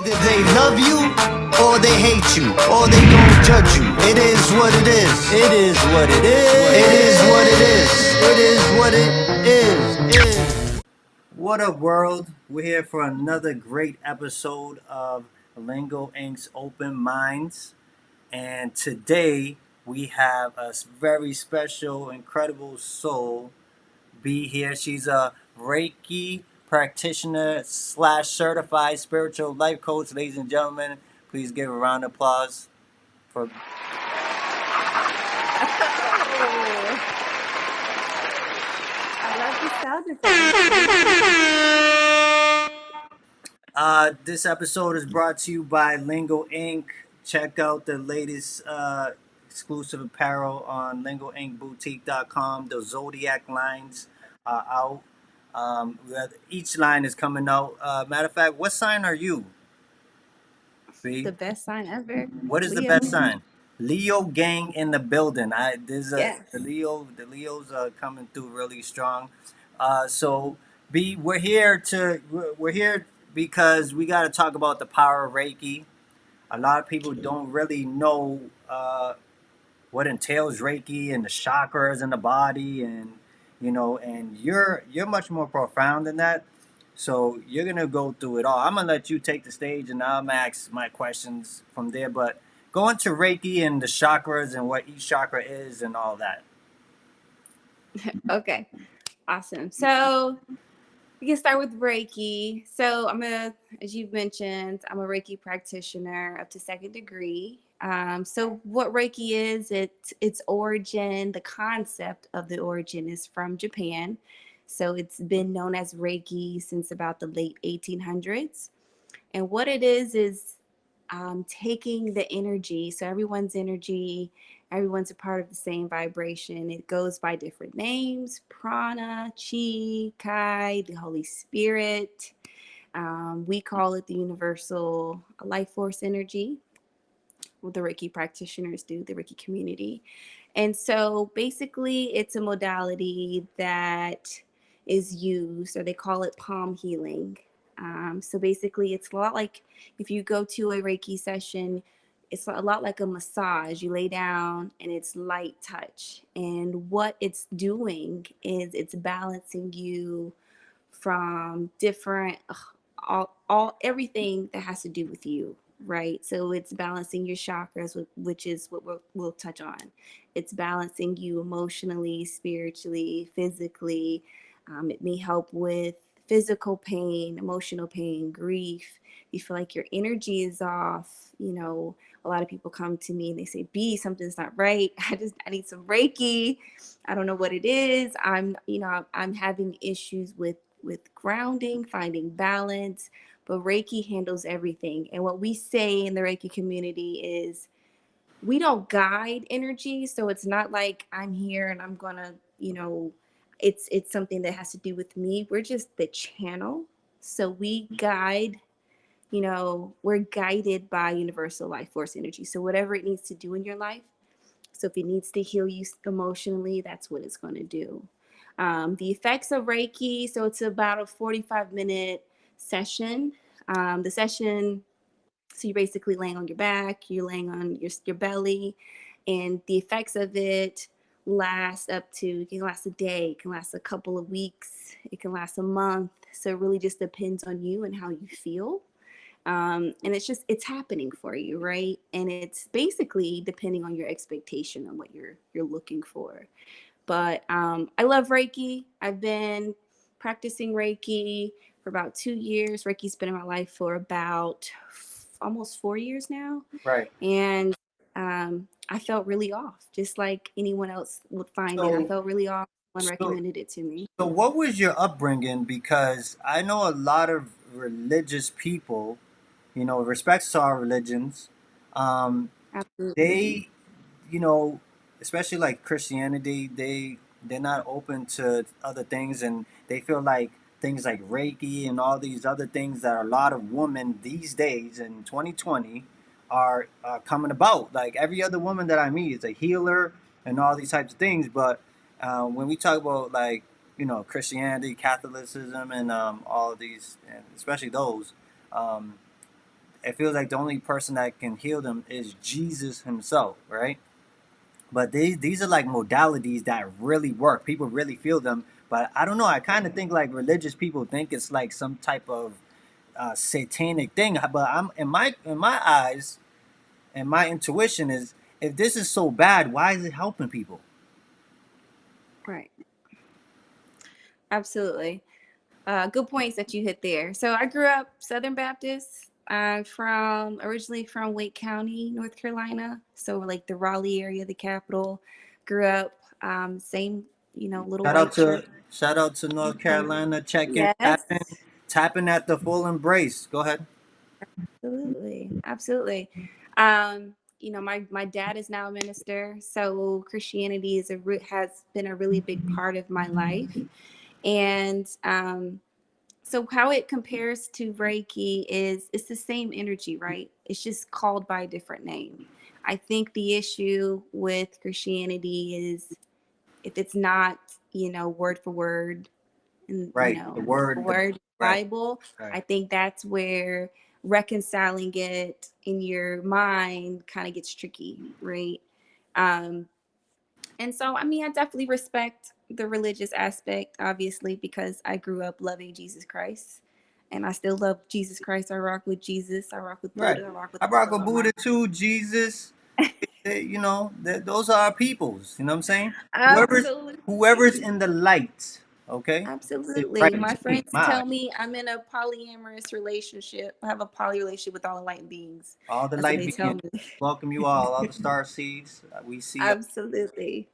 Either they love you, or they hate you, or they gon' judge you. It is what it is. It is what it is. It is what it is. It is what it is. What up, world? We're here for another great episode of Lingo Ink's Openmindz. And today we have a very special, incredible soul be here. She's a Reiki practitioner slash certified spiritual life coach. Ladies and gentlemen, please give a round of applause for. I love the sound effects. This episode is brought to you by Lingo Ink. Check out the latest exclusive apparel on lingoinkboutique.com. The Zodiac lines are out. Each line is coming out. Matter of fact, what sign are you? B? The best sign ever. What is Leo. the best sign? Leo gang in the building. Yes. The Leos are coming through really strong. So B, we're here because we got to talk about the power of Reiki. A lot of people don't really know what entails Reiki and the chakras in the body, and and you're much more profound than that. So you're gonna go through it all. I'm gonna let you take the stage, and I'll ask my questions from there. But go into Reiki and the chakras and what each chakra is and all that. Okay. Awesome. So we can start with Reiki. So as you've mentioned, I'm a Reiki practitioner up to 2nd degree. So what Reiki is, its origin, the concept of the origin is from Japan. So it's been known as Reiki since about the late 1800s. And what it is taking the energy. So everyone's energy, everyone's a part of the same vibration. It goes by different names: prana, chi, kai, the Holy Spirit. We call it the universal life force energy. What the Reiki practitioners do, the Reiki community. And so basically it's a modality that is used, or they call it palm healing. So basically it's a lot like if you go to a Reiki session, it's a lot like a massage. You lay down and it's light touch. And what it's doing is it's balancing you from different, everything that has to do with you, right? So it's balancing your chakras, which is what we'll touch on. It's balancing you emotionally, spiritually, physically. It may help with physical pain, emotional pain, grief. You feel like your energy is off. A lot of people come to me and they say, B, something's not right. I need some Reiki. I don't know what it is. I'm having issues with grounding, finding balance, but Reiki handles everything. And what we say in the Reiki community is we don't guide energy. So it's not like I'm here and I'm gonna, it's something that has to do with me. We're just the channel. So we guide, we're guided by universal life force energy. So whatever it needs to do in your life. So if it needs to heal you emotionally, that's what it's going to do. The effects of Reiki, so it's about a 45-minute session. The session, so you're basically laying on your back, you're laying on your belly, and the effects of it it can last a day, it can last a couple of weeks, it can last a month. So it really just depends on you and how you feel. And it's happening for you, right? And it's basically depending on your expectation on what you're looking for. But I love Reiki. I've been practicing Reiki for about 2 years. Reiki's been in my life for about almost 4 years now. Right. And I felt really off, just like anyone else would find it. I felt really off. Someone recommended it to me. So what was your upbringing? Because I know a lot of religious people, respects to our religions, Absolutely. they, you know, especially like Christianity, they're not open to other things, and they feel like things like Reiki and all these other things that a lot of women these days in 2020 are coming about. Like every other woman that I meet is a healer and all these types of things. But when we talk about like Christianity, Catholicism, and all of these, and especially those, um, it feels like the only person that can heal them is Jesus himself, right? But these are like modalities that really work. People really feel them. But I don't know. I kind of think like religious people think it's like some type of satanic thing. But I'm in my eyes and my intuition is, if this is so bad, why is it helping people? Right. Absolutely. Good points that you hit there. So I grew up Southern Baptist. I'm from originally from Wake County, North Carolina. So like the Raleigh area, the capital. Grew up same, little Shout out white to church. shout out to North Carolina. Checking, tapping, Yes, tapping at the full embrace. Go ahead. absolutely, absolutely. My dad is now a minister, so Christianity has been a really big part of my life, and so how it compares to Reiki is it's the same energy, right? It's just called by a different name. I think the issue with Christianity is if it's not, word for word and, Right. The the word. word Right. Bible, Right. I think that's where reconciling it in your mind kind of gets tricky, right? Um, and so, I mean, I definitely respect the religious aspect, obviously, because I grew up loving Jesus Christ. And I still love Jesus Christ. I rock with Jesus. I rock with Right. Buddha. I rock with I rock with all my. Buddha too. Jesus. Those are our peoples. You know what I'm saying? Whoever's Absolutely. whoever's in the light, okay, is Absolutely. right My to me. friends My tell eyes. me I'm in a polyamorous relationship. I have a poly relationship with all enlightened beings. All the That's what light they tell beings, me. welcome you all the star seeds. We see you. Absolutely.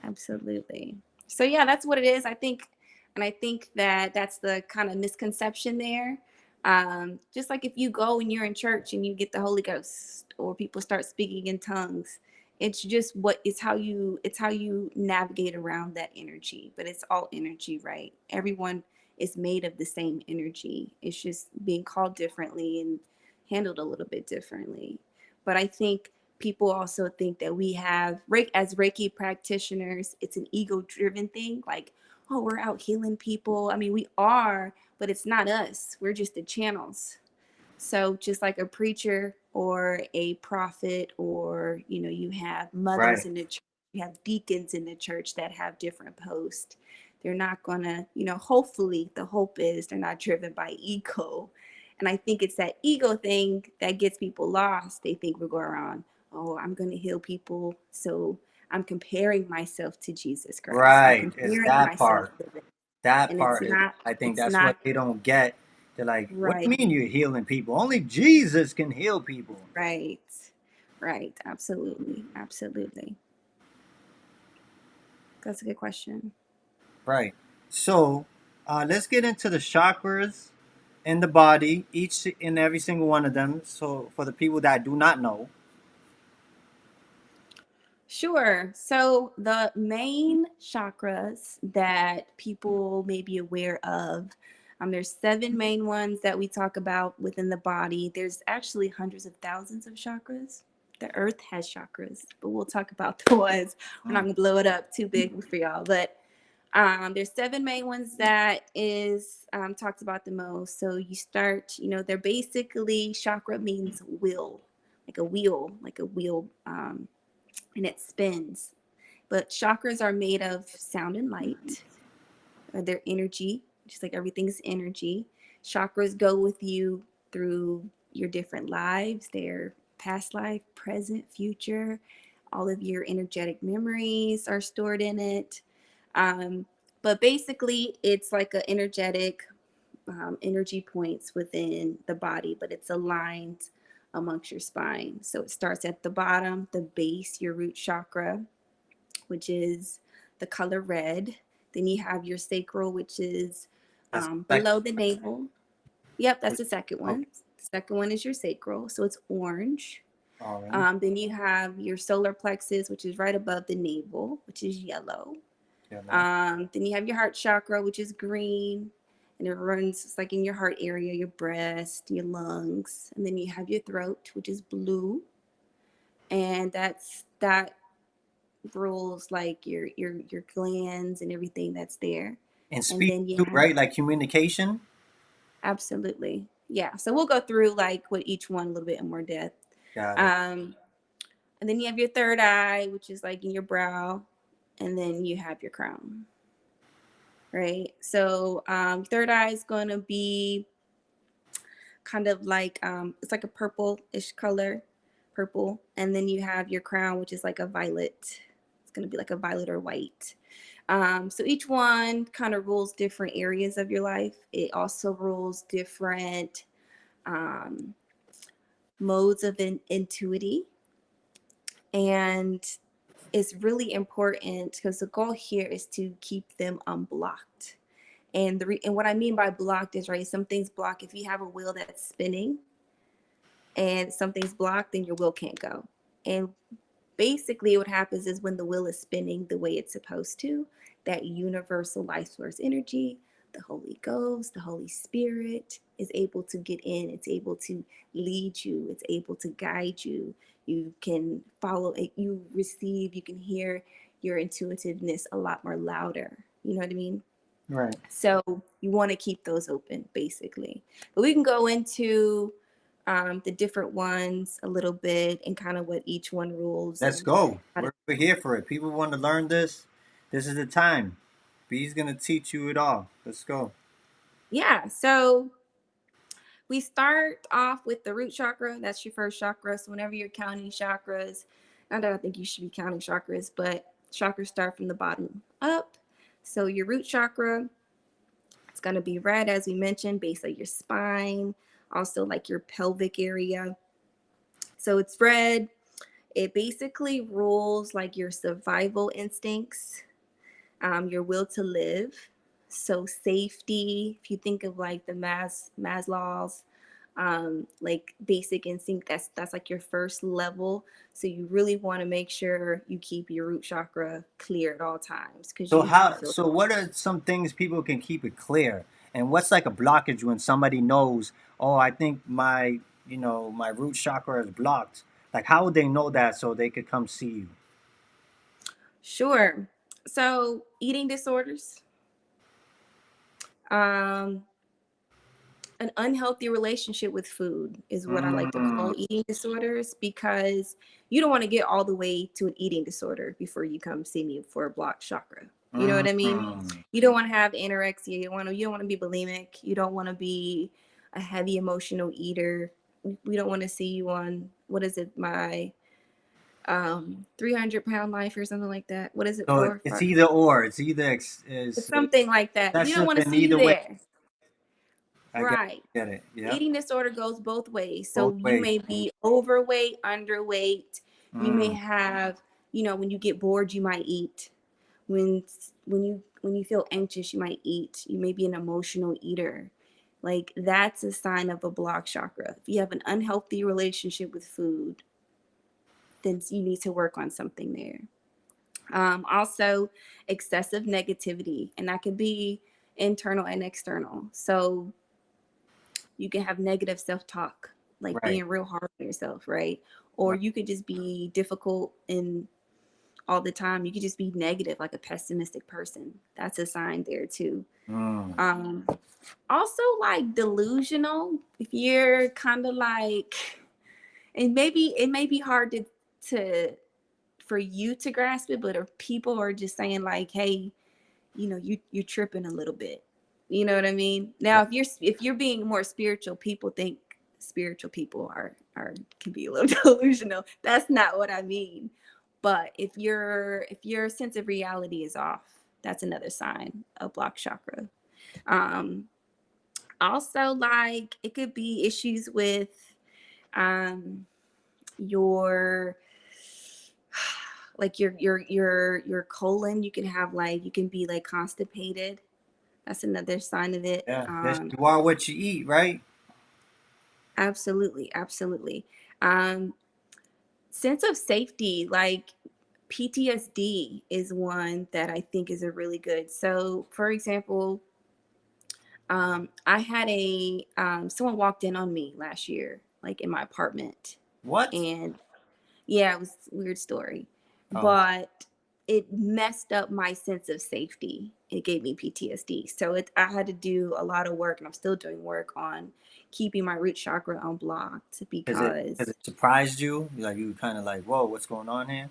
Absolutely. So yeah, that's what it is. I think that that's the kind of misconception there. Just like if you go and you're in church and you get the Holy Ghost, or people start speaking in tongues, it's just it's how you navigate around that energy. But it's all energy, right? Everyone is made of the same energy. It's just being called differently and handled a little bit differently. But I think people also think that we have as Reiki practitioners, it's an ego driven thing, like, oh, we're out healing people. I mean, we are, but it's not us, we're just the channels. So just like a preacher or a prophet, or you have mothers Right. in the church, you have deacons in the church that have different posts. They're not gonna, hopefully the hope is they're not driven by ego. And I think it's that ego thing that gets people lost. They think we're going around, oh, I'm gonna heal people, so I'm comparing myself to Jesus Christ. I'm Right. It's comparing that myself part. to them. That And it's part is, not, I think it's that's what not they don't get. They're like, what do right. you mean you're healing people? Only Jesus can heal people. Right. Right. Absolutely. Absolutely. That's a good question. Right. So let's get into the chakras in the body, each and every single one of them. So for the people that do not know, Sure. So the main chakras that people may be aware of, there's 7 main ones that we talk about within the body. There's actually hundreds of thousands of chakras. The earth has chakras, but we'll talk about the ones. We're not mm, gonna blow it up too big for y'all. But there's 7 main ones that is talked about the most. So you start, they're basically, chakra means wheel, like a wheel, and it spins. But chakras are made of sound and light. They're energy, just like everything's energy. Chakras go with you through your different lives, their past life, present, future. All of your energetic memories are stored in it. Um, but basically, it's like an energetic energy points within the body, but it's aligned amongst your spine. So it starts at the bottom, the base, your root chakra, which is the color red. Then you have your sacral, which is that's like, below the navel. Yep, that's the second okay, one. The second one is your sacral, so it's orange. all right. Then you have your solar plexus, which is right above the navel, which is yellow. Yellow. Then you have your heart chakra, which is green, and it runs, it's like in your heart area, your breast, your lungs. And then you have your throat, which is blue, and that rules like your glands and everything that's there. And And speech then you too, have, right? Like communication. absolutely, Yeah. So we'll go through like with each one a little bit in more depth. Got it. And then you have your third eye, which is like in your brow, and then you have your crown. Right. So third eye is going to be kind of like it's like a purple-ish color, purple, and then you have your crown, which is like a violet. It's going to be like a violet or white. So each one kind of rules different areas of your life. It also rules different um, modes of intuity, and it's really important because the goal here is to keep them unblocked. And and what I mean by blocked is, right, some things block. If you have a wheel that's spinning and something's blocked, then your wheel can't go. And basically what happens is when the wheel is spinning the way it's supposed to, that universal life source energy, the Holy Ghost, the Holy Spirit is able to get in. It's able to lead you. It's able to guide you. You can follow it. You receive, you can hear your intuitiveness a lot more louder. You know what I mean? Right. So you want to keep those open, basically. But we can go into the different ones a little bit and kind of what each one rules. Let's And go. how to, We're here for it. People want to learn this. This is the time. B's gonna teach you it all. Let's go. yeah. So we start off with the root chakra. That's your first chakra. So whenever you're counting chakras, not that I think you should be counting chakras, but chakras start from the bottom up. So your root chakra, it's going to be red, as we mentioned, base of your spine, also like your pelvic area. So it's red. It basically rules like your survival instincts, your will to live. So safety, if you think of like the Maslow's like basic instinct, that's like your first level. So you really want to make sure you keep your root chakra clear at all times because So you how? feel. So what are some things people can keep it clear? And what's like a blockage when somebody knows? Oh, I think my my root chakra is blocked. Like how would they know that so they could come see you? Sure. So eating disorders, um, an unhealthy relationship with food is what I like to call Mm, eating disorders, because you don't want to get all the way to an eating disorder before you come see me for a blocked chakra. You know what I mean? mm. You don't want to have anorexia. You don't want to be bulimic. You don't want to be a heavy emotional eater. We don't want to see you on, what is it, my 300-pound life or something like that. What is it So for? it's either or. It's either It's is something like that. We don't excessive want to in see you either way. there. I Right. get it. Yeah, Eating disorder goes both ways. both So you ways. may be overweight, underweight. You may Mm. have, when you get bored, you might eat. When you feel anxious, you might eat. You may be an emotional eater. Like that's a sign of a blocked chakra. If you have an unhealthy relationship with food, then you need to work on something there. Also, excessive negativity, and that could be internal and external. So you can have negative self-talk, like Right. being real hard on yourself, right? Or Right. you could just be difficult and all the time. You could just be negative, like a pessimistic person. That's a sign there too. Mm. Um, Also, like delusional. If you're kind of like, and maybe it may be hard to for you to grasp it, but if people are just saying like, hey, you're tripping a little bit. You know what I mean? Now, Right. if you're being more spiritual, people think spiritual people are can be a little delusional. That's not what I mean. But if your sense of reality is off, that's another sign of blocked chakra. Um, Also, like it could be issues with um your like your colon. You can have like you can be like constipated. That's another sign of it. Yeah. Yes, you are what you eat, right? Absolutely, absolutely. Um, Sense of safety, like PTSD is one that I think is a really good. So, for example, I had someone walked in on me last year, like in my apartment, What? and yeah, it was a weird story, Oh. but it messed up my sense of safety. It gave me PTSD. So I had to do a lot of work, and I'm still doing work on keeping my root chakra unblocked Because because it surprised you? Like you kind of like, whoa, what's going on here?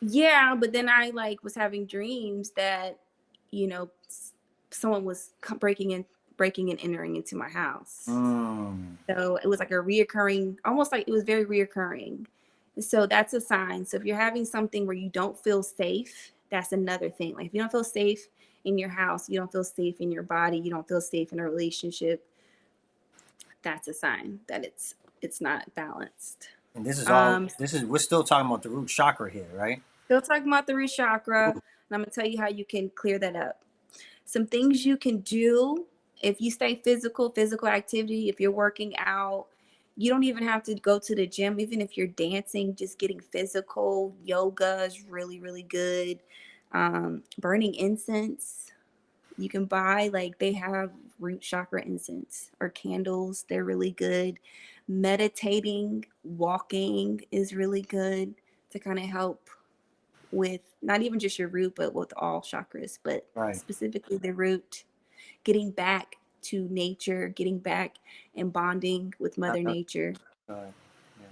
yeah, but then I like was having dreams that, you know, someone was breaking and entering into my house. Mm. So it was like a reoccurring, almost like it was very reoccurring. So that's a sign. So if you're having something where you don't feel safe, that's another thing. Like if you don't feel safe in your house, you don't feel safe in your body, you don't feel safe in a relationship, that's a sign that it's not balanced. And this is all. Um, We're still talking about the root chakra here, right? Still talking about the root chakra, Ooh. and I'm gonna tell you how you can clear that up. Some things you can do if you stay physical activity, if you're working out, you don't even have to go to the gym. Even if you're dancing, just getting physical, yoga is really, really good. Burning incense, you can buy, like they have root chakra incense or candles. They're really good. Meditating, walking is really good to kind of help with not even just your root, but with all chakras, but Right. specifically the root. Getting back to nature, getting back and bonding with Mother Uh, Nature, uh, yeah.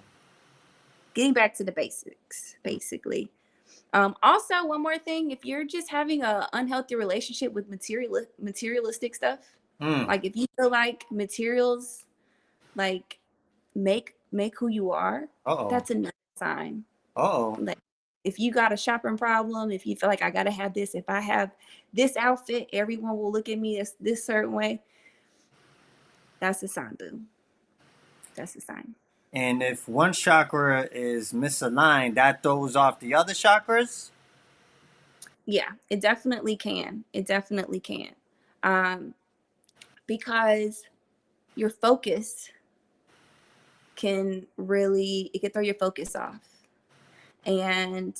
getting back to the basics, basically. Also, one more thing: if you're just having a unhealthy relationship with materialistic stuff, Mm. like if you feel like materials like make who you are, Uh-oh. that's another sign. Uh-oh. Like if you got a shopping problem, if you feel like I gotta have this, if I have this outfit, everyone will look at me this certain way. That's a sign, boo. That's a sign. And if one chakra is misaligned, that throws off the other chakras? Yeah, it definitely can. It definitely can. Um, because your focus it can throw your focus off. And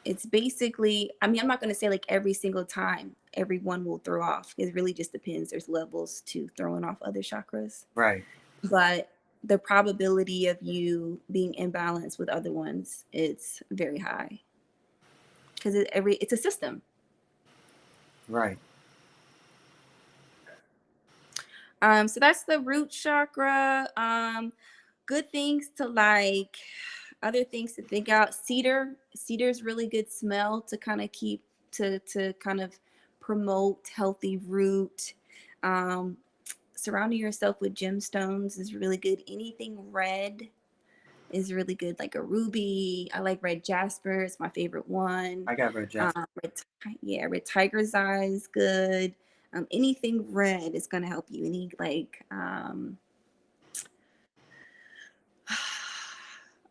it's basically, I mean, I'm not going to say like every single time everyone will throw off. It really just depends. There's levels to throwing off other chakras. Right. But the probability of you being imbalanced with other ones, it's very high because it's a system. Right. So that's the root chakra. Good things to like, other things to think out. Cedar's really good smell to kind of keep to kind of promote healthy root. Um, Surrounding yourself with gemstones is really good. Anything red is really good, like a ruby. I like red jasper. It's my favorite one. I got red jasper. Red tiger's eye is good. Anything red is gonna help you. Any like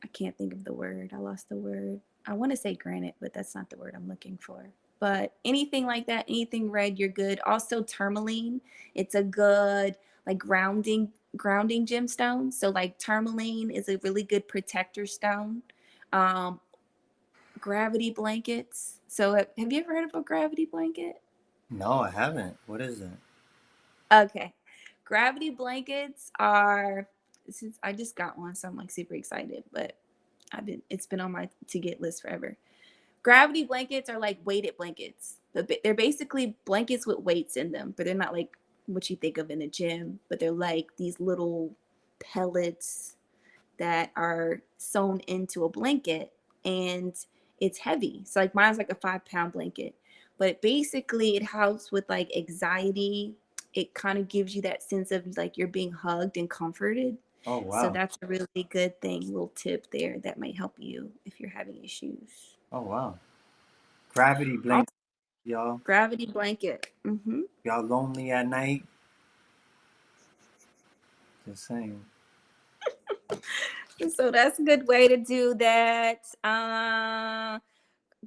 I can't think of the word. I lost the word. I want to say granite, but that's not the word I'm looking for. But anything like that, anything red, you're good. Also tourmaline, it's a good like grounding gemstone. So like tourmaline is a really good protector stone. Um, Gravity blankets. So have you ever heard of a gravity blanket? No, I haven't. What is it? Okay. Gravity blankets are since I just got one, so I'm like super excited, but it's been on my to get list forever. Gravity blankets are like weighted blankets. They're basically blankets with weights in them, but they're not like what you think of in a gym, but they're like these little pellets that are sewn into a blanket and it's heavy. So like mine's like a 5 pound blanket, but basically it helps with like anxiety. It kind of gives you that sense of like you're being hugged and comforted. Oh, So wow. that's a really good thing, little tip there that might help you if you're having issues. Oh, wow. Gravity Also, blanket, y'all. gravity blanket. Y'all lonely at night? Just saying. So that's a good way to do that.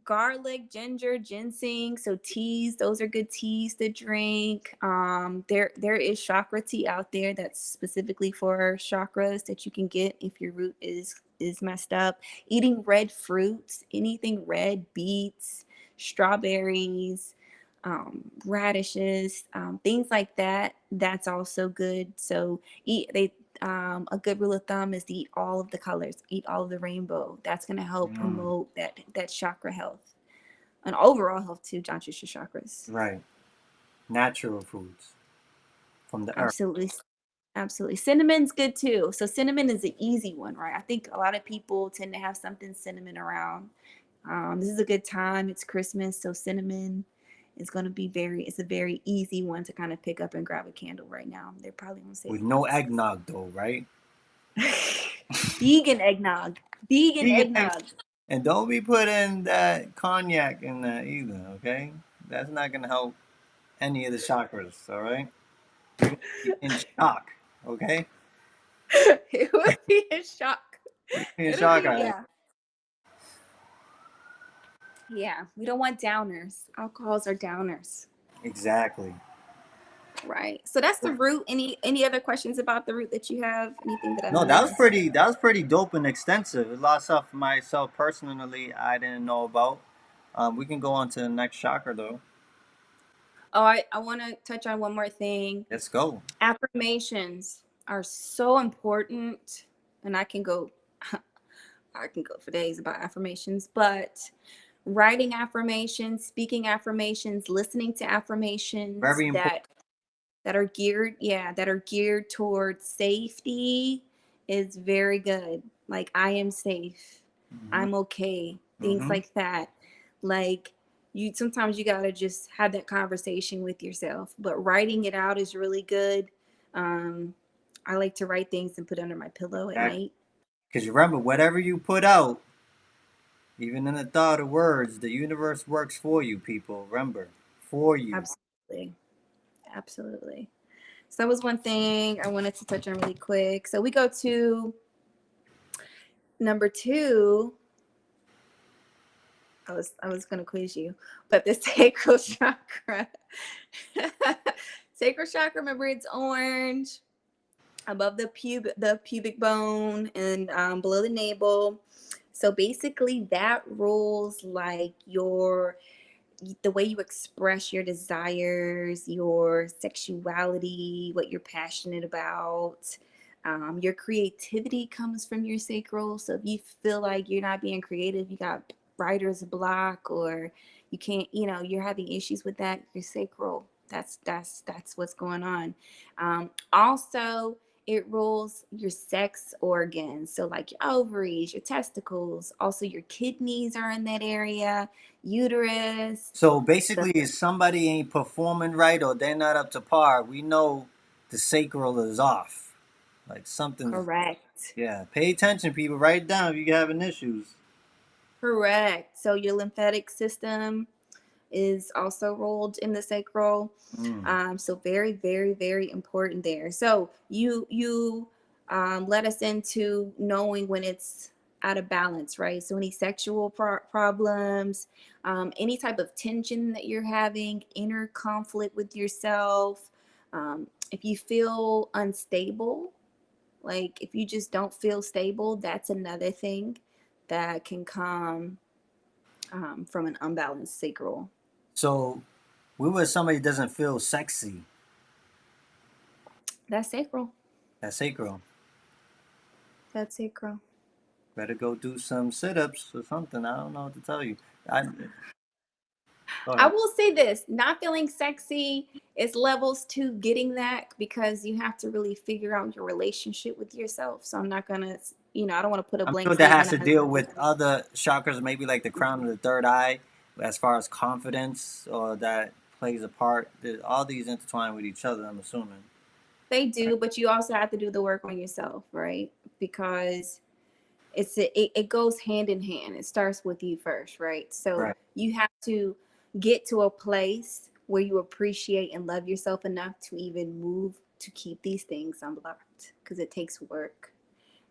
Garlic, ginger, ginseng. So teas, those are good teas to drink. There is chakra tea out there that's specifically for chakras that you can get if your root is messed up. Eating red fruits, anything red, beets, strawberries, radishes, things like that. That's also good. So a good rule of thumb is to eat all of the colors, eat all of the rainbow. That's going to help Mm. promote that chakra health. an overall health too, not just your chakras. Right. Natural foods from the earth. Absolutely. Absolutely. Cinnamon's good too. So cinnamon is an easy one, right? I think a lot of people tend to have something cinnamon around. This is a good time. It's Christmas, so cinnamon is going to be it's a very easy one to kind of pick up and grab a candle right now. They're probably on sale. With no eggnog though, right? Vegan eggnog. Vegan Vegan eggnog. And don't be putting that cognac in that either, okay? That's not gonna help any of the chakras, all right? You're gonna be in shock, okay? It would be a shock. You're in It'll shock, be, all right? yeah. Yeah, we don't want downers. Alcohols are downers. Exactly. Right. So that's the root. Any other questions about the root that you have? Anything that I No, missed? that was pretty dope and extensive. A lot of stuff myself personally I didn't know about. We can go on to the next chakra though. Oh, I want to touch on one more thing. Let's go. Affirmations are so important, and I can go for days about affirmations, but writing affirmations, speaking affirmations, listening to affirmations Very important. that are geared towards safety is very good. Like, I am safe. Mm-hmm. I'm okay. Things like that. Like, sometimes you gotta just have that conversation with yourself. But writing it out is really good. I like to write things and put under my pillow at night. Because remember, whatever you put out, even in the thought of words, the universe works for you, people. Remember, for you. Absolutely. Absolutely. So that was one thing I wanted to touch on really quick. So we go to number 2. I was going to quiz you, but the sacral chakra. Sacral chakra, remember, it's orange above the pubic bone and below the navel. So basically that rules like the way you express your desires, your sexuality, what you're passionate about. Your creativity comes from your sacral. So if you feel like you're not being creative, you got writer's block, or you can't, you're having issues with that, your sacral. That's what's going on. Also, it rules your sex organs. So like your ovaries, your testicles, also your kidneys are in that area, uterus. So basically, if somebody ain't performing right or they're not up to par, we know the sacral is off. Like something. Correct. Yeah. Pay attention, people. Write it down if you're having issues. Correct. So your lymphatic system is also rolled in the sacral. So very, very, very important there. So you let us into knowing when it's out of balance, right? So any sexual problems, any type of tension that you're having, inner conflict with yourself, if you feel unstable, like if you just don't feel stable, that's another thing that can come from an unbalanced sacral. So, what if somebody doesn't feel sexy? That's sacral. That's sacral. That's sacral. Better go do some sit-ups or something. I don't know what to tell you. I will say this: not feeling sexy is levels to getting that, because you have to really figure out your relationship with yourself. So I'm not gonna, I don't want to put a blank. I'm sure that has to deal with other chakras, maybe like the crown of the third eye, as far as confidence, or that plays a part. All these intertwine with each other, I'm assuming. They do, but you also have to do the work on yourself, right? Because it goes hand in hand. It starts with you first, right? So you have to get to a place where you appreciate and love yourself enough to even move to keep these things unblocked, because it takes work.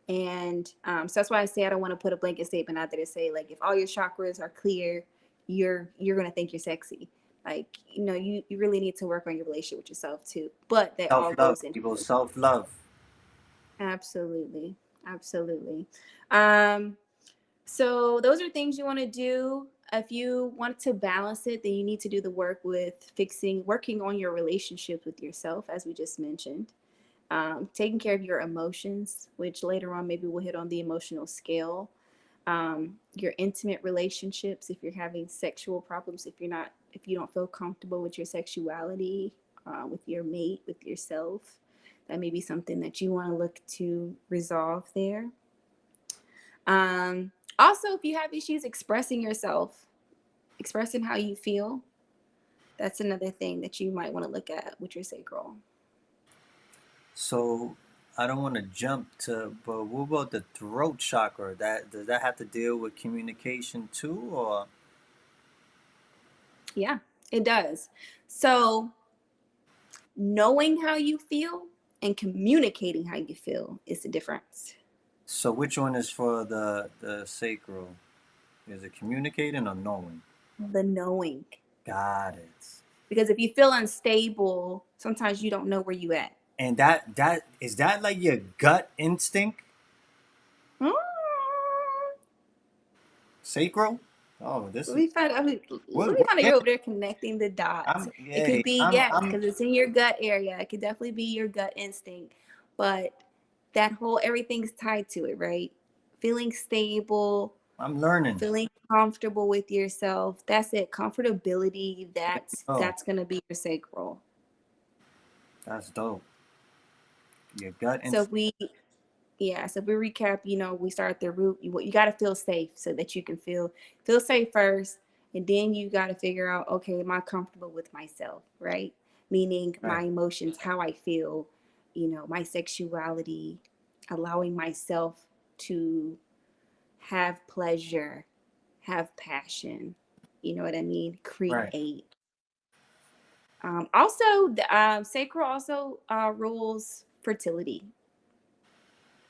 And so that's why I say I don't want to put a blanket statement out there to say, like, if all your chakras are clear, you're gonna think you're sexy. Like, you really need to work on your relationship with yourself too. But that all goes into people, self-love. Absolutely. So those are things you want to do. If you want to balance it, then you need to do the work with working on your relationship with yourself, as we just mentioned. Taking care of your emotions, which later on maybe we'll hit on the emotional scale. Your intimate relationships, if you're having sexual problems, if you don't feel comfortable with your sexuality, with your mate, with yourself, that may be something that you want to look to resolve there. Also, if you have issues expressing yourself, expressing how you feel, that's another thing that you might want to look at with your sacral. So I don't want to jump to, but what about the throat chakra? Does that have to deal with communication too, or? Yeah, it does. So knowing how you feel and communicating how you feel is the difference. So which one is for the sacral? Is it communicating or knowing? The knowing. Got it. Because if you feel unstable, sometimes you don't know where you at. And that is that like your gut instinct? Mm. Sacral? Oh, this Let is me find out. Let me find out you're over there connecting the dots. It could be, yes, because it's in your gut area. It could definitely be your gut instinct. But that whole everything's tied to it, right? Feeling stable, I'm learning. feeling comfortable with yourself. That's it. Comfortability, that's gonna be your sacral. That's dope. Your gut So instinct. so if we recap, we start at the root. You got to feel safe so that you can feel safe first, and then you got to figure out, okay, am I comfortable with myself, right? Meaning my Right. emotions, how I feel, my sexuality, allowing myself to have pleasure, have passion, you know what I mean? Right. Create. Also, the sacral also rules fertility,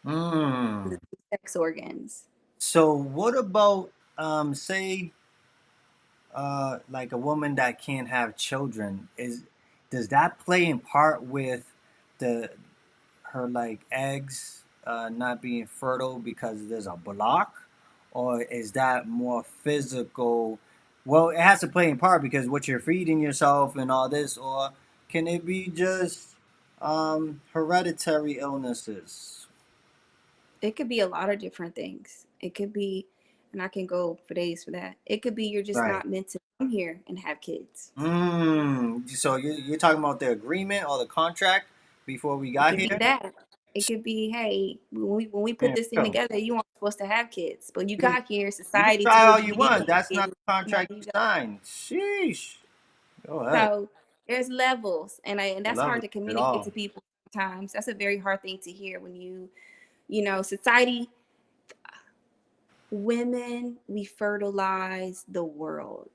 Mm. sex organs. So what about say like a woman that can't have children? Does that play in part with the her like eggs not being fertile because there's a block, or is that more physical? Well, it has to play in part because what you're feeding yourself and all this, or can it be just hereditary illnesses? It could be a lot of different things. It could be, and I can go for days for that. It could be you're just Right. not meant to come here and have kids. So you're talking about the agreement or the contract before we It got could be here? that. It could be, hey, when we put Man, this thing bro, together, you weren't supposed to have kids, but you you, got here. you can Society try all told you you you needed want. That's not kids. the Now contract you you got. signed. Sheesh. Go ahead. So there's levels, and that's Love hard it to communicate all. to people sometimes. That's a very hard thing to hear when society. Women, we fertilize the world.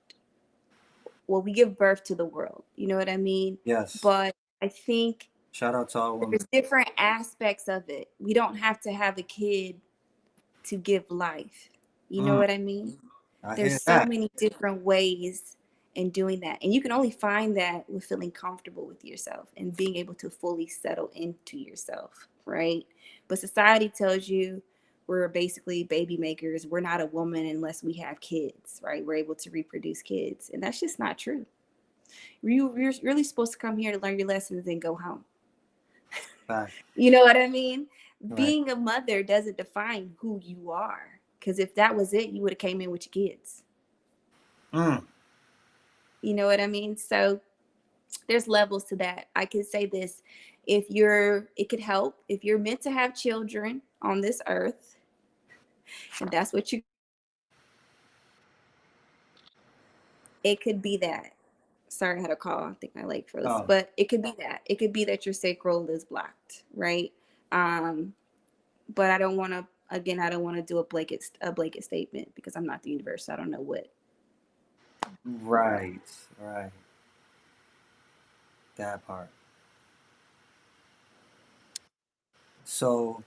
Well, we give birth to the world. You know what I mean? Yes. But I think Shout out to all women. there's different aspects of it. We don't have to have a kid to give life. You know Mm, what I mean? I There's hear so that. many different ways in doing that. And you can only find that with feeling comfortable with yourself and being able to fully settle into yourself, right? But society tells you we're basically baby makers. We're not a woman unless we have kids, right? We're able to reproduce kids. And that's just not true. You're really supposed to come here to learn your lessons and go home. Fact. You know what I mean? Right. Being a mother doesn't define who you are. Because if that was it, you would have came in with your kids. Mm, You know what I mean? So there's levels to that. I could say this. It could help if you're meant to have children on this earth, and that's what it could be that. Sorry, I had a call. I think my leg froze. oh, But it could be that. It could be that your sacral is blocked, right? But I don't want to do a blanket statement because I'm not the universe. So I don't know what. right. Right. That part. So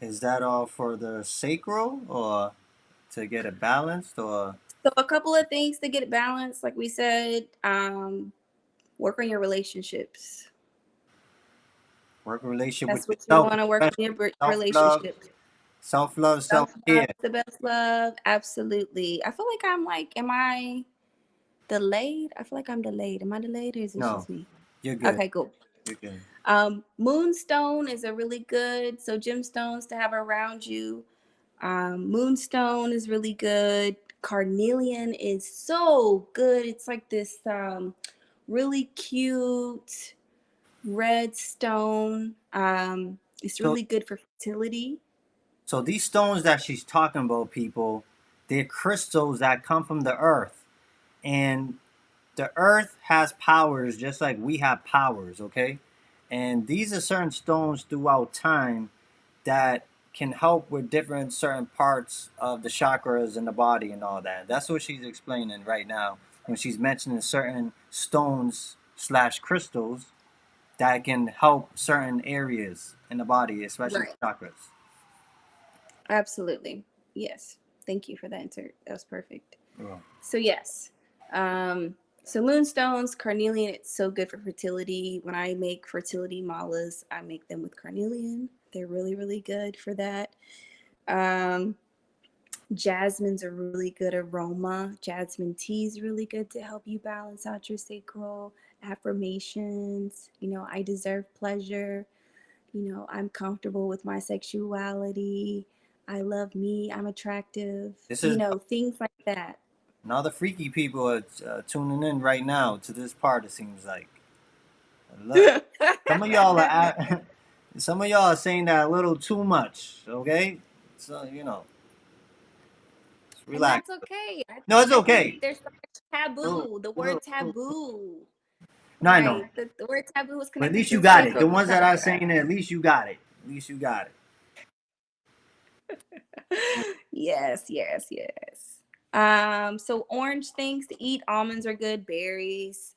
is that all for the sacral or to get it balanced or So a couple of things to get it balanced, like we said, work on your relationships. work a relationship with That's what you yourself, want to work on your especially self-love, relationships. self-love, Self-love self-care. is the best love. Absolutely. I feel like am I delayed? I feel like I'm delayed. Am I delayed or is it No, just me? you're good. Okay, cool. You're good. Moonstone is a really good, so gemstones to have around you. Moonstone is really good. Carnelian is so good. It's like this really cute red stone. It's So really good for fertility. so these stones that she's talking about, people, they're crystals that come from the earth. And the earth has powers just like we have powers, okay? And these are certain stones throughout time that can help with different certain parts of the chakras in the body and all that. That's what she's explaining right now when she's mentioning certain stones slash crystals that can help certain areas in the body, especially Right. chakras. Absolutely. Yes. Thank you for that insert. That was perfect. Oh. So yes. So moonstones, carnelian, it's so good for fertility. When I make fertility malas, I make them with carnelian. They're really, really good for that. Um, Jasmine's a really good aroma. Jasmine tea is really good to help you balance out your sacral. Affirmations, I deserve pleasure. I'm comfortable with my sexuality. I love me. I'm attractive. This is Things like that. now the freaky people are tuning in right now to this part. It seems like. Look, some of y'all are some of y'all are saying that a little too much. Okay, so just And relax. that's okay. No, it's I think okay. there's so much taboo. The word Oh. taboo, No, I know, right? The word taboo is but at connected least to you the got it. sacral The ones that are chakra. saying it, at least you got it. At least you got it. Yes, yes, yes. So orange things to eat, almonds are good, berries.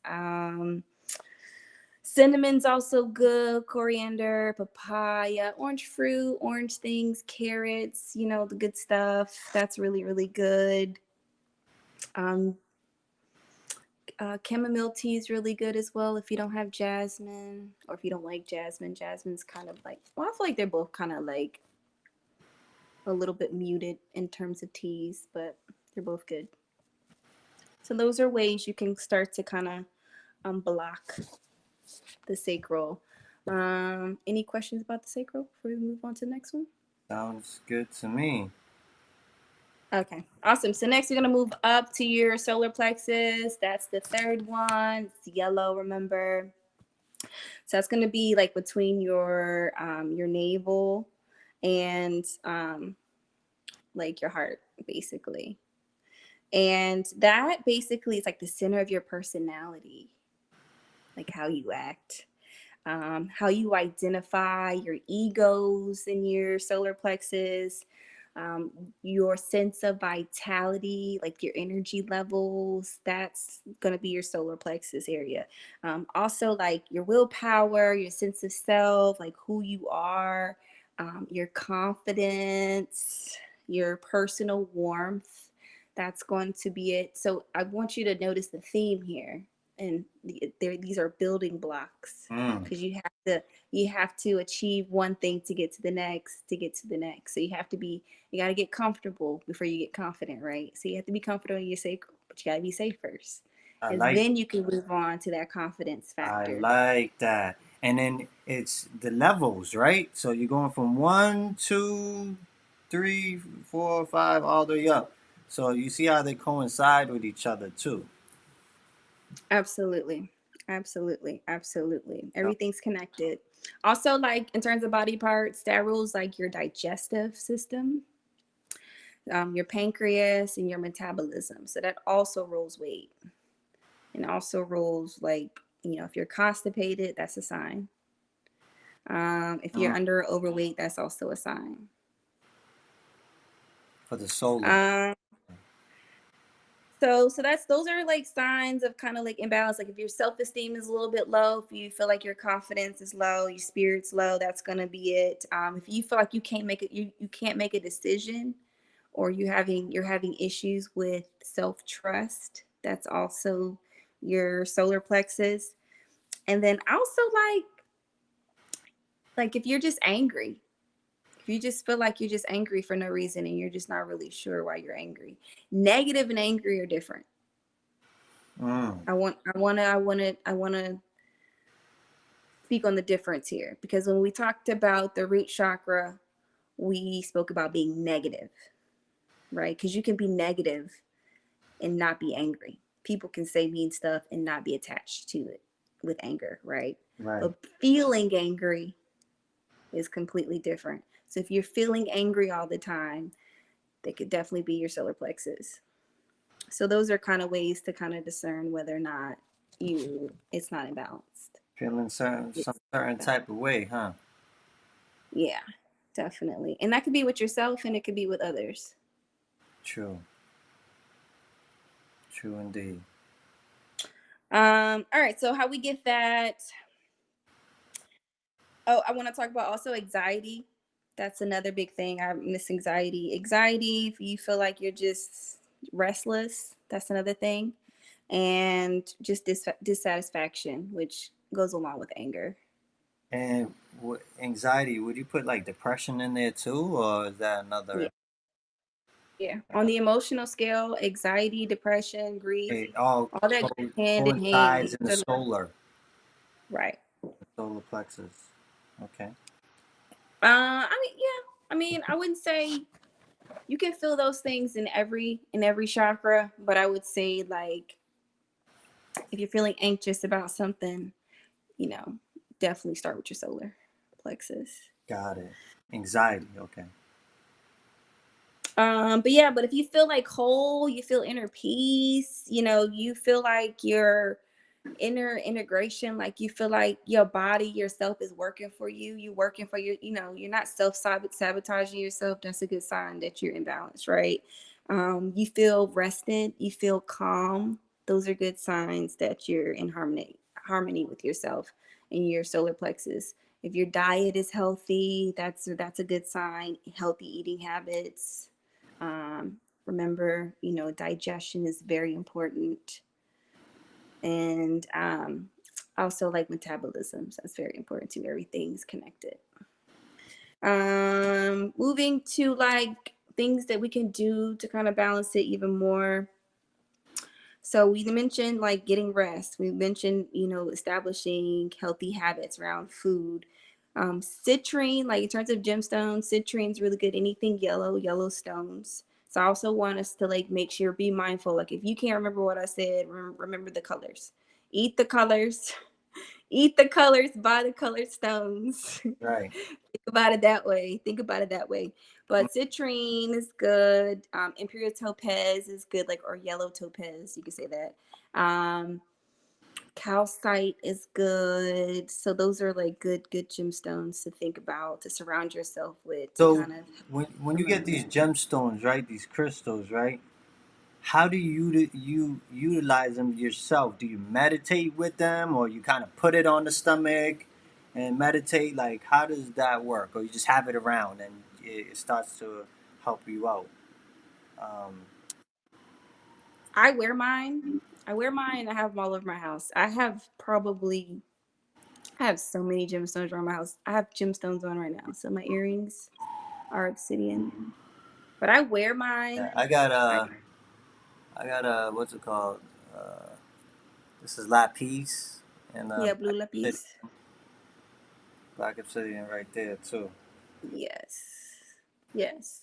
Cinnamon's also good, coriander, papaya, orange fruit, orange things, carrots, the good stuff. That's really, really good. Um, chamomile tea is really good as well if you don't have jasmine or if you don't like jasmine. Jasmine's kind of like, well, I feel like they're both kind of like a little bit muted in terms of teas, but they're both good. So those are ways you can start to kind of unblock the sacral. Any questions about the sacral before we move on to the next one? Sounds good to me. Okay, awesome. So next, you're gonna move up to your solar plexus. That's the third one. It's yellow, remember. So that's gonna be like between your navel and like your heart, basically. And that basically is like the center of your personality, like how you act, how you identify your egos in your solar plexus, um, your sense of vitality, like your energy levels. That's going to be your solar plexus area. Also, like your willpower, your sense of self, like who you are, your confidence, your personal warmth. That's going to be it. So I want you to notice the theme here, and these are building blocks Mm. because you have to achieve one thing to get to the next, so you got to get comfortable before you get confident, right? So you have to be comfortable in your sacral, but you got to be safe first, I and like then you can move on to that confidence I factor. like that. And then it's the levels, right? So you're going from 1, 2, 3, 4, 5, all the way up. So you see how they coincide with each other too. Absolutely. Absolutely. Absolutely. Yeah. Everything's connected. Also, like in terms of body parts, that rules like your digestive system, your pancreas, and your metabolism. So that also rules weight, and also rules like, if you're constipated, that's a sign. If you're Mm. under or overweight, that's also a sign. For the solar. Um, so those are like signs of kind of like imbalance. Like if your self-esteem is a little bit low, if you feel like your confidence is low, your spirit's low, that's gonna be it. If you feel like you can't make it, you can't make a decision, or you're having issues with self-trust, that's also your solar plexus. And then also like if you're just angry, if you just feel like you're just angry for no reason and you're just not really sure why you're angry. Negative and angry are different. Mm. I want to speak on the difference here, because when we talked about the root chakra we spoke about being negative, right? Because you can be negative and not be angry. People can say mean stuff and not be attached to it with anger, right? Right. But feeling angry is completely different. So if you're feeling angry all the time, they could definitely be your solar plexus. So those are kind of ways to kind of discern whether or not it's not imbalanced. Feeling some certain type of way, huh? Yeah, definitely. And that could be with yourself and it could be with others. True. True indeed. All right, so how we get that. Oh, I want to talk about also anxiety. That's another big thing. I miss anxiety. Anxiety, if you feel like you're just restless, that's another thing. And just dissatisfaction, which goes along with anger. And anxiety, would you put like depression in there too, or is that Yeah. another? Yeah. On the emotional scale, anxiety, depression, grief, It all all that goes hand in hand. coincides in the solar Right. solar plexus. Okay. I mean, yeah. I mean, I wouldn't say you can feel those things in every chakra, but I would say like if you're feeling anxious about something, you know, definitely start with your solar plexus. Got it. Anxiety. Okay. But yeah, but if you feel like whole, you feel inner peace, you know, you feel like your inner integration, like you feel like your body, yourself is working for you. You working for your, you know, you're not sabotaging yourself. That's a good sign that you're in balance, right? You feel rested, you feel calm. Those are good signs that you're in harmony with yourself and your solar plexus. If your diet is healthy, that's a good sign. Healthy eating habits. Remember, you know, digestion is very important. And also like metabolism. So that's very important too. Everything's connected. Moving to like things that we can do to kind of balance it even more. So we mentioned like getting rest. We mentioned, you know, establishing healthy habits around food. Citrine, like in terms of gemstones, citrine's really good. Anything yellow stones. So I also want us to like make sure, be mindful. Like if you can't remember what I said, remember the colors. Eat the colors. Eat the colors, buy the colored stones. Right. Think about it that way. Think about it that way. But citrine is good. Imperial topaz is good, like or yellow topaz. You can say that. Calcite is good. So those are like good gemstones to think about to surround yourself with to So kind of. when you get these gemstones, right, these crystals, right, how do you utilize them yourself? Do you meditate with them, or you kind of put it on the stomach and meditate? Like, how does that work? Or you just have it around and it starts to help you out? Um, I wear mine. I wear mine. I have them all over my house. I have so many gemstones around my house. I have gemstones on right now. So my earrings are obsidian. But I wear mine. yeah, I got a what's it called? Uh, this is lapis and Yeah, blue lapis. black obsidian right there too. Yes. Yes.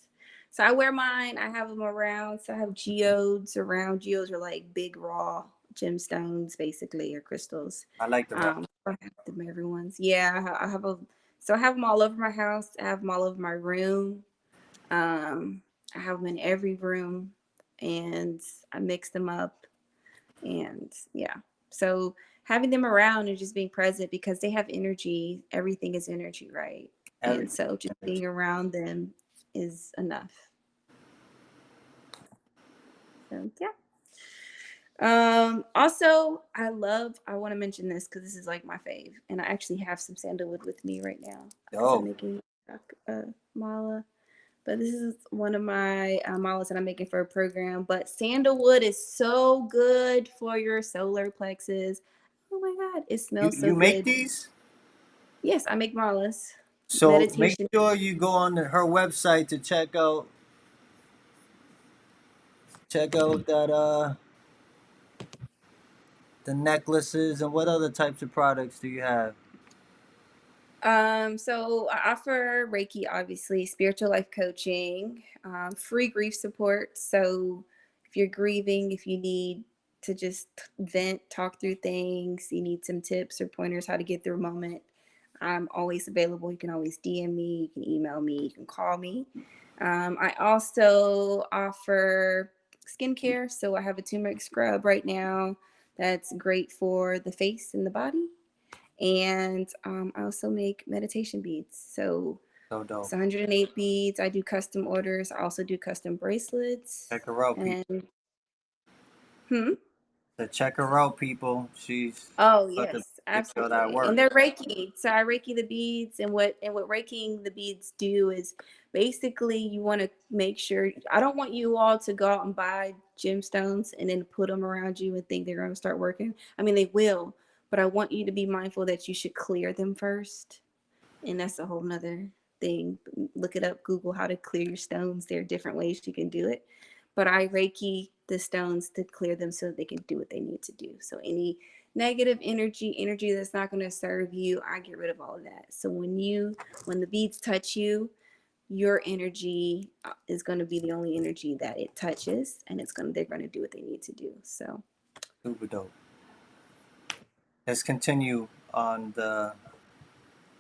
So I wear mine. I have them around. So I have geodes around. Geodes are like big raw gemstones, basically, or crystals. I like the I have them everyone's. Yeah, I have them all over my house. I have them all over my room. I have them in every room, and I mix them up. And yeah, so having them around and just being present because they have energy. Everything is energy, right? And everything. so just being around them is enough. So yeah. Also I want to mention this because this is like my fave, and I actually have some sandalwood with me right now because I'm Oh, making a mala. But this is one of my malas that I'm making for a program. But sandalwood is so good for your solar plexus. Oh my God, it smells so you make good. these? Yes, I make malas. So make Meditation. sure you go on her website to check out that the necklaces and what other types of products do you have? So I offer Reiki, obviously, spiritual life coaching, free grief support. So if you're grieving, if you need to just vent, talk through things, you need some tips or pointers how to get through a moment, I'm always available. You can always DM me, you can email me, you can call me. I also offer skincare. So I have a turmeric scrub right now that's great for the face and the body. And I also make meditation beads. So So it's dope. 108 beads. I do custom orders. I also do custom bracelets. Check her out, people. And hmm. Check her out, people. She's Oh about to yes, give you all that absolutely. And work. they're Reiki. So I Reiki the beads, and what Reikiing the beads do is basically you want to make sure. I don't want you all to go out and buy gemstones and then put them around you and think they're going to start working. I mean, they will, but I want you to be mindful that you should clear them first. And that's a whole nother thing. Look it up, Google how to clear your stones. There are different ways you can do it. But I Reiki the stones to clear them so they can do what they need to do. So any negative energy that's not going to serve you, I get rid of all of that. So when the beads touch you, your energy is going to be the only energy that it touches, and they're going to do what they need to do. So Super dope. Let's continue on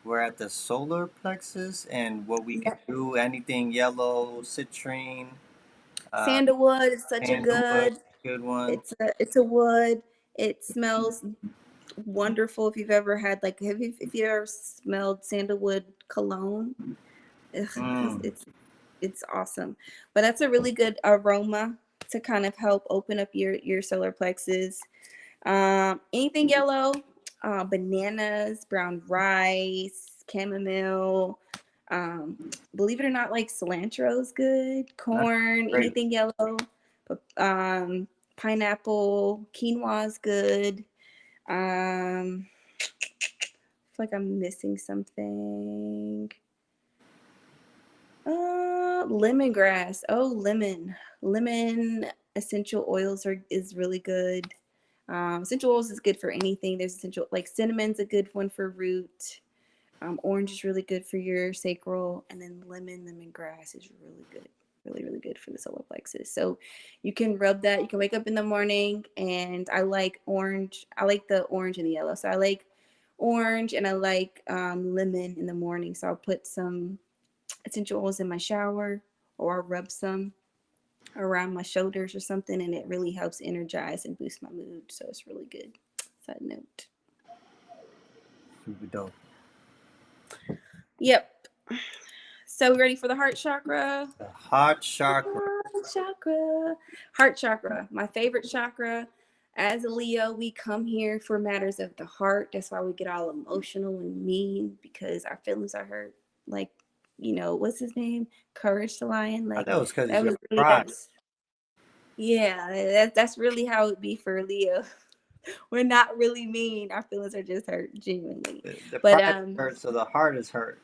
we're at the solar plexus and what we can do. Anything yellow, citrine, uh, sandalwood is such a sandalwood, good. good one. It's a wood. It smells wonderful. If you've ever had if you ever smelled sandalwood cologne, ugh, Mm. it's awesome. But that's a really good aroma to kind of help open up your solar plexus. Anything yellow, bananas, brown rice, chamomile. Believe it or not, like cilantro is good. That's Corn, great. anything yellow. Um, Pineapple, quinoa is good. I feel like I'm missing something. Lemongrass. Oh, lemon essential oils is really good. Essential oils is good for anything. There's essential like cinnamon's a good one for root. Orange is really good for your sacral, and then lemongrass is really good, really good for the solar plexus. So you can rub that. You can wake up in the morning, and I like orange. I like the orange and the yellow. So I like orange, and I like lemon in the morning. So I'll put some essential oils in my shower, or I'll rub some around my shoulders or something, and it really helps energize and boost my mood. So it's really good. Side note. Super dope. Yep. So we ready for the heart chakra? The heart chakra. Heart chakra. My favorite chakra. As a Leo, we come here for matters of the heart. That's why we get all emotional and mean, because our feelings are hurt. Like, what's his name? Courage the Lion. I Like know it's because that you was ever really cried. yeah. That's really how it be for Leo. We're not really mean. Our feelings are just hurt, genuinely. The But pride hurts, so the heart is hurt.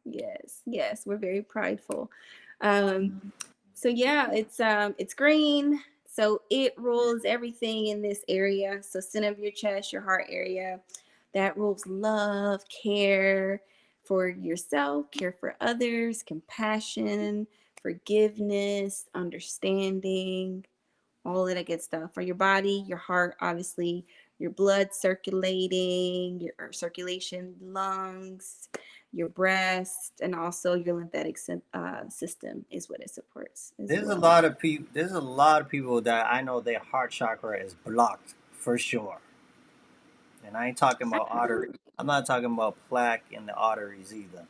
yes, we're very prideful. Um, so yeah, it's green. So it rules everything in this area. So center of your chest, your heart area, that rules love, care for yourself, care for others, compassion, forgiveness, understanding, all of that good stuff. For your body, your heart, obviously, your blood circulating, your circulation, lungs, your breast, and also your lymphatic system is what it supports as There's a well. lot of people. There's a lot of people that I know their heart chakra is blocked for sure. And I ain't talking about artery. I'm not talking about plaque in the arteries either.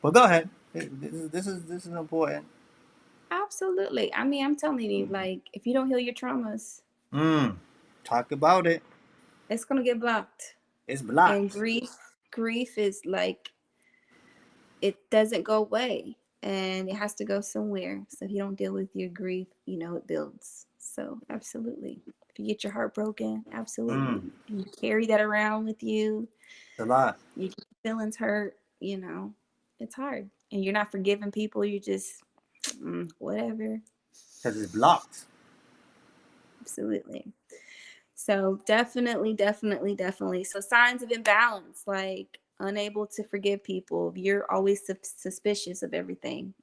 But go ahead. This is important. Absolutely. I mean, I'm telling you, like, if you don't heal your traumas, Mm. Talk about it. it's gonna get blocked. It's And blocked. grief is like, it doesn't go away, and it has to go somewhere. So if you don't deal with your grief, it builds. So absolutely. If you get your heart broken, absolutely. Mm. And you carry that around with you, It's a lot. you get your feelings hurt, it's hard. And you're not forgiving people, you just whatever. Because it's blocked. Absolutely. So definitely. So signs of imbalance, like unable to forgive people. You're always suspicious of everything.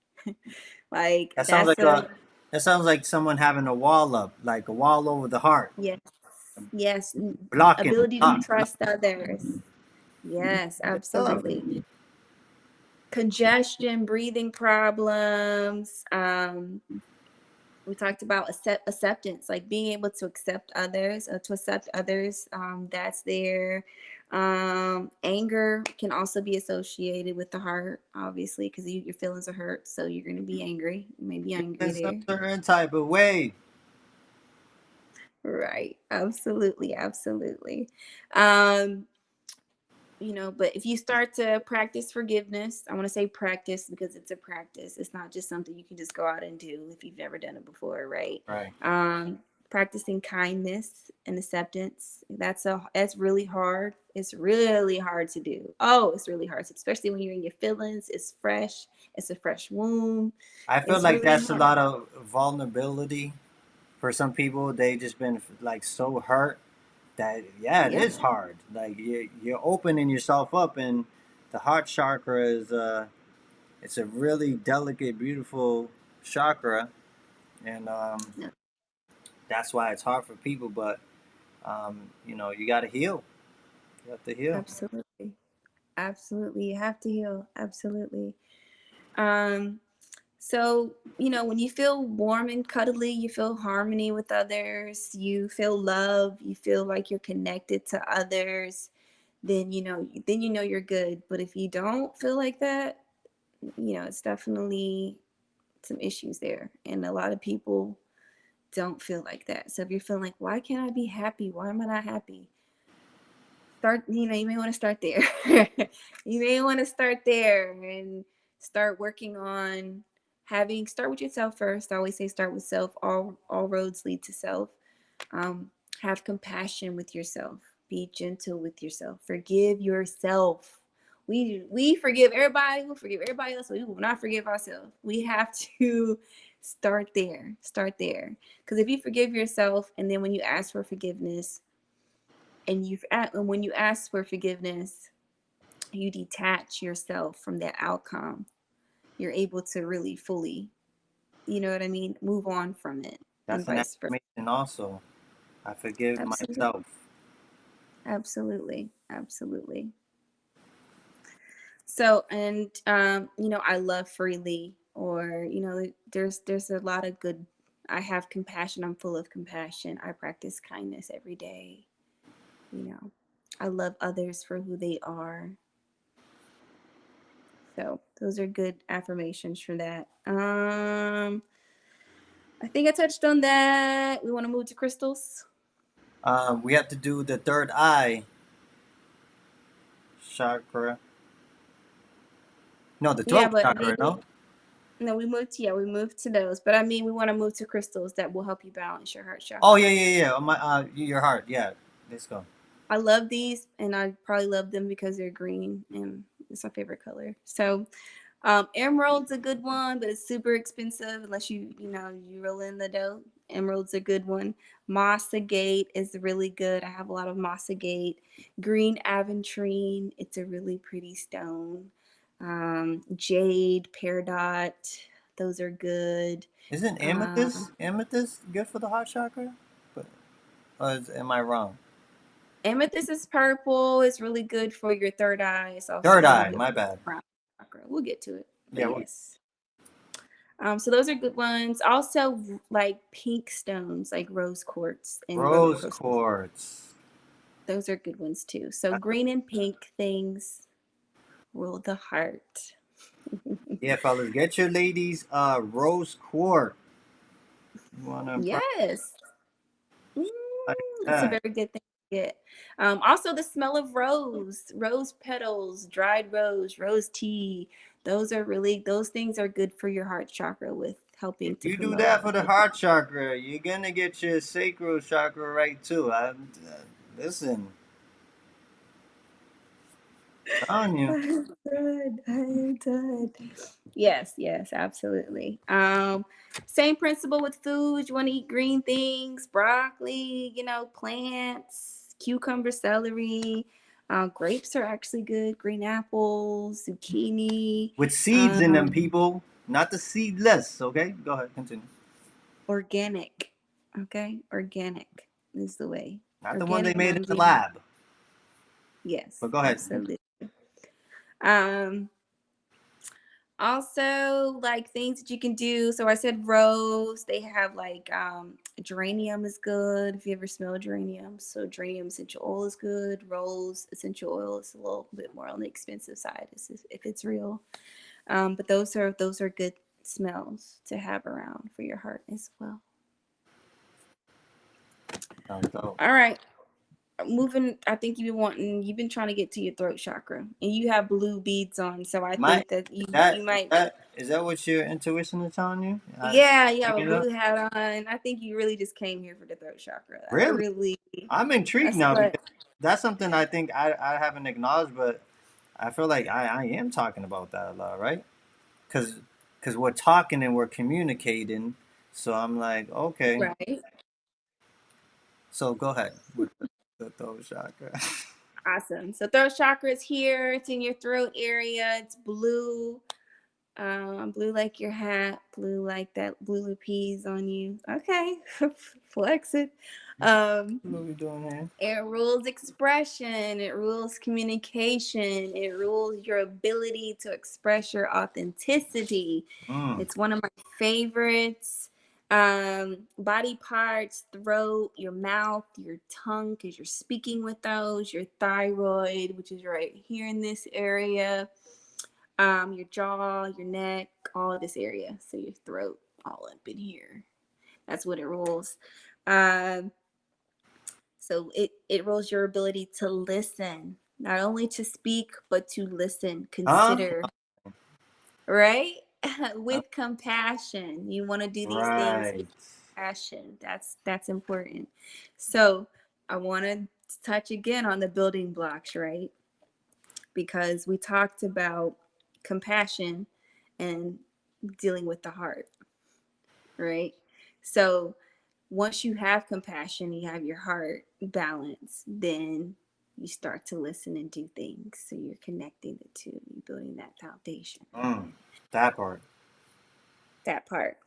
Like That sounds that's like a someone having a wall up, like a wall over the heart, yes, yes. blocking, Ability to block, block. trust others. Yes, Yeah. absolutely. Congestion, breathing problems. We talked about acceptance, like being able to accept others, to accept others. That's there. Anger can also be associated with the heart, obviously, because your feelings are hurt, so you're going to be angry. You may be angry In some there. certain type of way. Right. Absolutely. Um, but if you start to practice forgiveness, I want to say practice because it's a practice. It's not just something you can just go out and do if you've never done it before, right? Right. Practicing kindness and acceptance. That's really hard. It's really hard to do. Oh, it's really hard, especially when you're in your feelings. It's fresh. It's a fresh wound. I feel It's like really that's a hard. lot of vulnerability for some people. They just been like so hurt that it Yep. is hard. Like you're opening yourself up, and the heart chakra is it's a really delicate, beautiful chakra, and Yep. that's why it's hard for people. But you got to heal. You have to heal. Absolutely. Absolutely. You have to heal. Absolutely. Um, So, when you feel warm and cuddly, you feel harmony with others, you feel love, you feel like you're connected to others, then you're good. But if you don't feel like that, it's definitely some issues there. And a lot of people don't feel like that. So if you're feeling like, why can't I be happy? Why am I not happy? You may want to start there. You may want to start there and start working on start with yourself first. I always say start with self. All roads lead to self. um, have compassion with yourself. Be gentle with yourself. Forgive yourself. We forgive everybody. We'll forgive everybody else. We will not forgive ourselves. We have to start there. Start there. Because if you forgive yourself, and then when you ask for forgiveness, and when you ask for forgiveness, you detach yourself from that outcome. You're able to really fully, you know what I mean, move on from it, and That's an vice versa. affirmation. Also, I forgive Absolutely. myself. Absolutely. So, and I love freely, or there's a lot of good. I have compassion. I'm full of compassion. I practice kindness every day. You know, I love others for who they are. So those are good affirmations for that. I think I touched on that. We want to move to crystals. We have to do the third eye chakra. No, the Yeah, 12th but I chakra. mean, No. no, we moved to those. But I mean, we want to move to crystals that will help you balance your heart Oh chakra. yeah. My your heart. Yeah. Let's go. I love these, and I probably love them because they're green, and it's my favorite color. So, emerald's a good one, but it's super expensive unless you roll in the dough. Emerald's a good one. Moss Agate is really good. I have a lot of Moss Agate. Green Aventurine, it's a really pretty stone. Jade, Peridot, those are good. Isn't Uh, amethyst good for the heart chakra? But am I wrong? Amethyst is purple. It's really good for your third eye. It's also Third really eye. good My for bad. your crown chakra. We'll get to it, Yeah. but yes. So those are good ones. Also, like pink stones, like rose quartz and rose Rose crystals. quartz. Those are good ones too. So That's green and pink things rule the heart. Yeah, fellas, get your ladies rose quartz. You wanna Yes. Mm, like it's a that? very good thing to get. Also, the smell of rose petals, dried rose tea. Those things are good for your heart chakra with helping If to you do promote. that for the heart chakra, you're gonna get your sacral chakra right too. Listen, telling I you. am done. I am done. Yes, yes, absolutely. Same principle with food. You want to eat green things, broccoli, plants, cucumber, celery. Grapes are actually good. Green apples, zucchini. With seeds in them, Um, people, not the seedless. Okay, go ahead, continue. organic. Okay, organic is the way. Not the one they Organic, made in the non-GMO. lab. Yes, But go ahead. absolutely. Um, Also, like things that you can do. So I said rose. They have like geranium is good if you ever smell geranium. So geranium essential oil is good. Rose essential oil is a little bit more on the expensive side if it's real. But those are good smells to have around for your heart as well. Sounds dope. All right. Moving, I think you've been trying to get to your throat chakra, and you have blue beads on, so I My think that you that you is might. that is that what your intuition is telling you? Yeah, you have Bring a it up. blue hat on. I think you really just came here for the throat chakra. I Really? really, I'm intrigued that's now what. because that's something I think I haven't acknowledged, but I feel like I am talking about that a lot, right? Because we're talking and we're communicating. So I'm like, okay. Right. So go ahead with the throat chakra. Awesome. So throat chakra is here. It's in your throat area. It's blue. Blue like your hat. Blue like that blue peas on you. Okay. Flex it. Um, What are we doing here? It rules expression, it rules communication, it rules your ability to express your authenticity. Mm. It's one of my favorites. Body parts, throat, your mouth, your tongue, because you're speaking with those, your thyroid, which is right here in this area, your jaw, your neck, all of this area. So your throat, all up in here. That's what it rules. Um, so it rules your ability to listen, not only to speak, but to listen, Huh? consider, right? With compassion. You want to do these things with Right. compassion. That's important. So I want to touch again on the building blocks, right? Because we talked about compassion and dealing with the heart, right? So once you have compassion, you have your heart balanced, then you start to listen and do things. So you're connecting the two, you're building that foundation. Mm. That part. That part.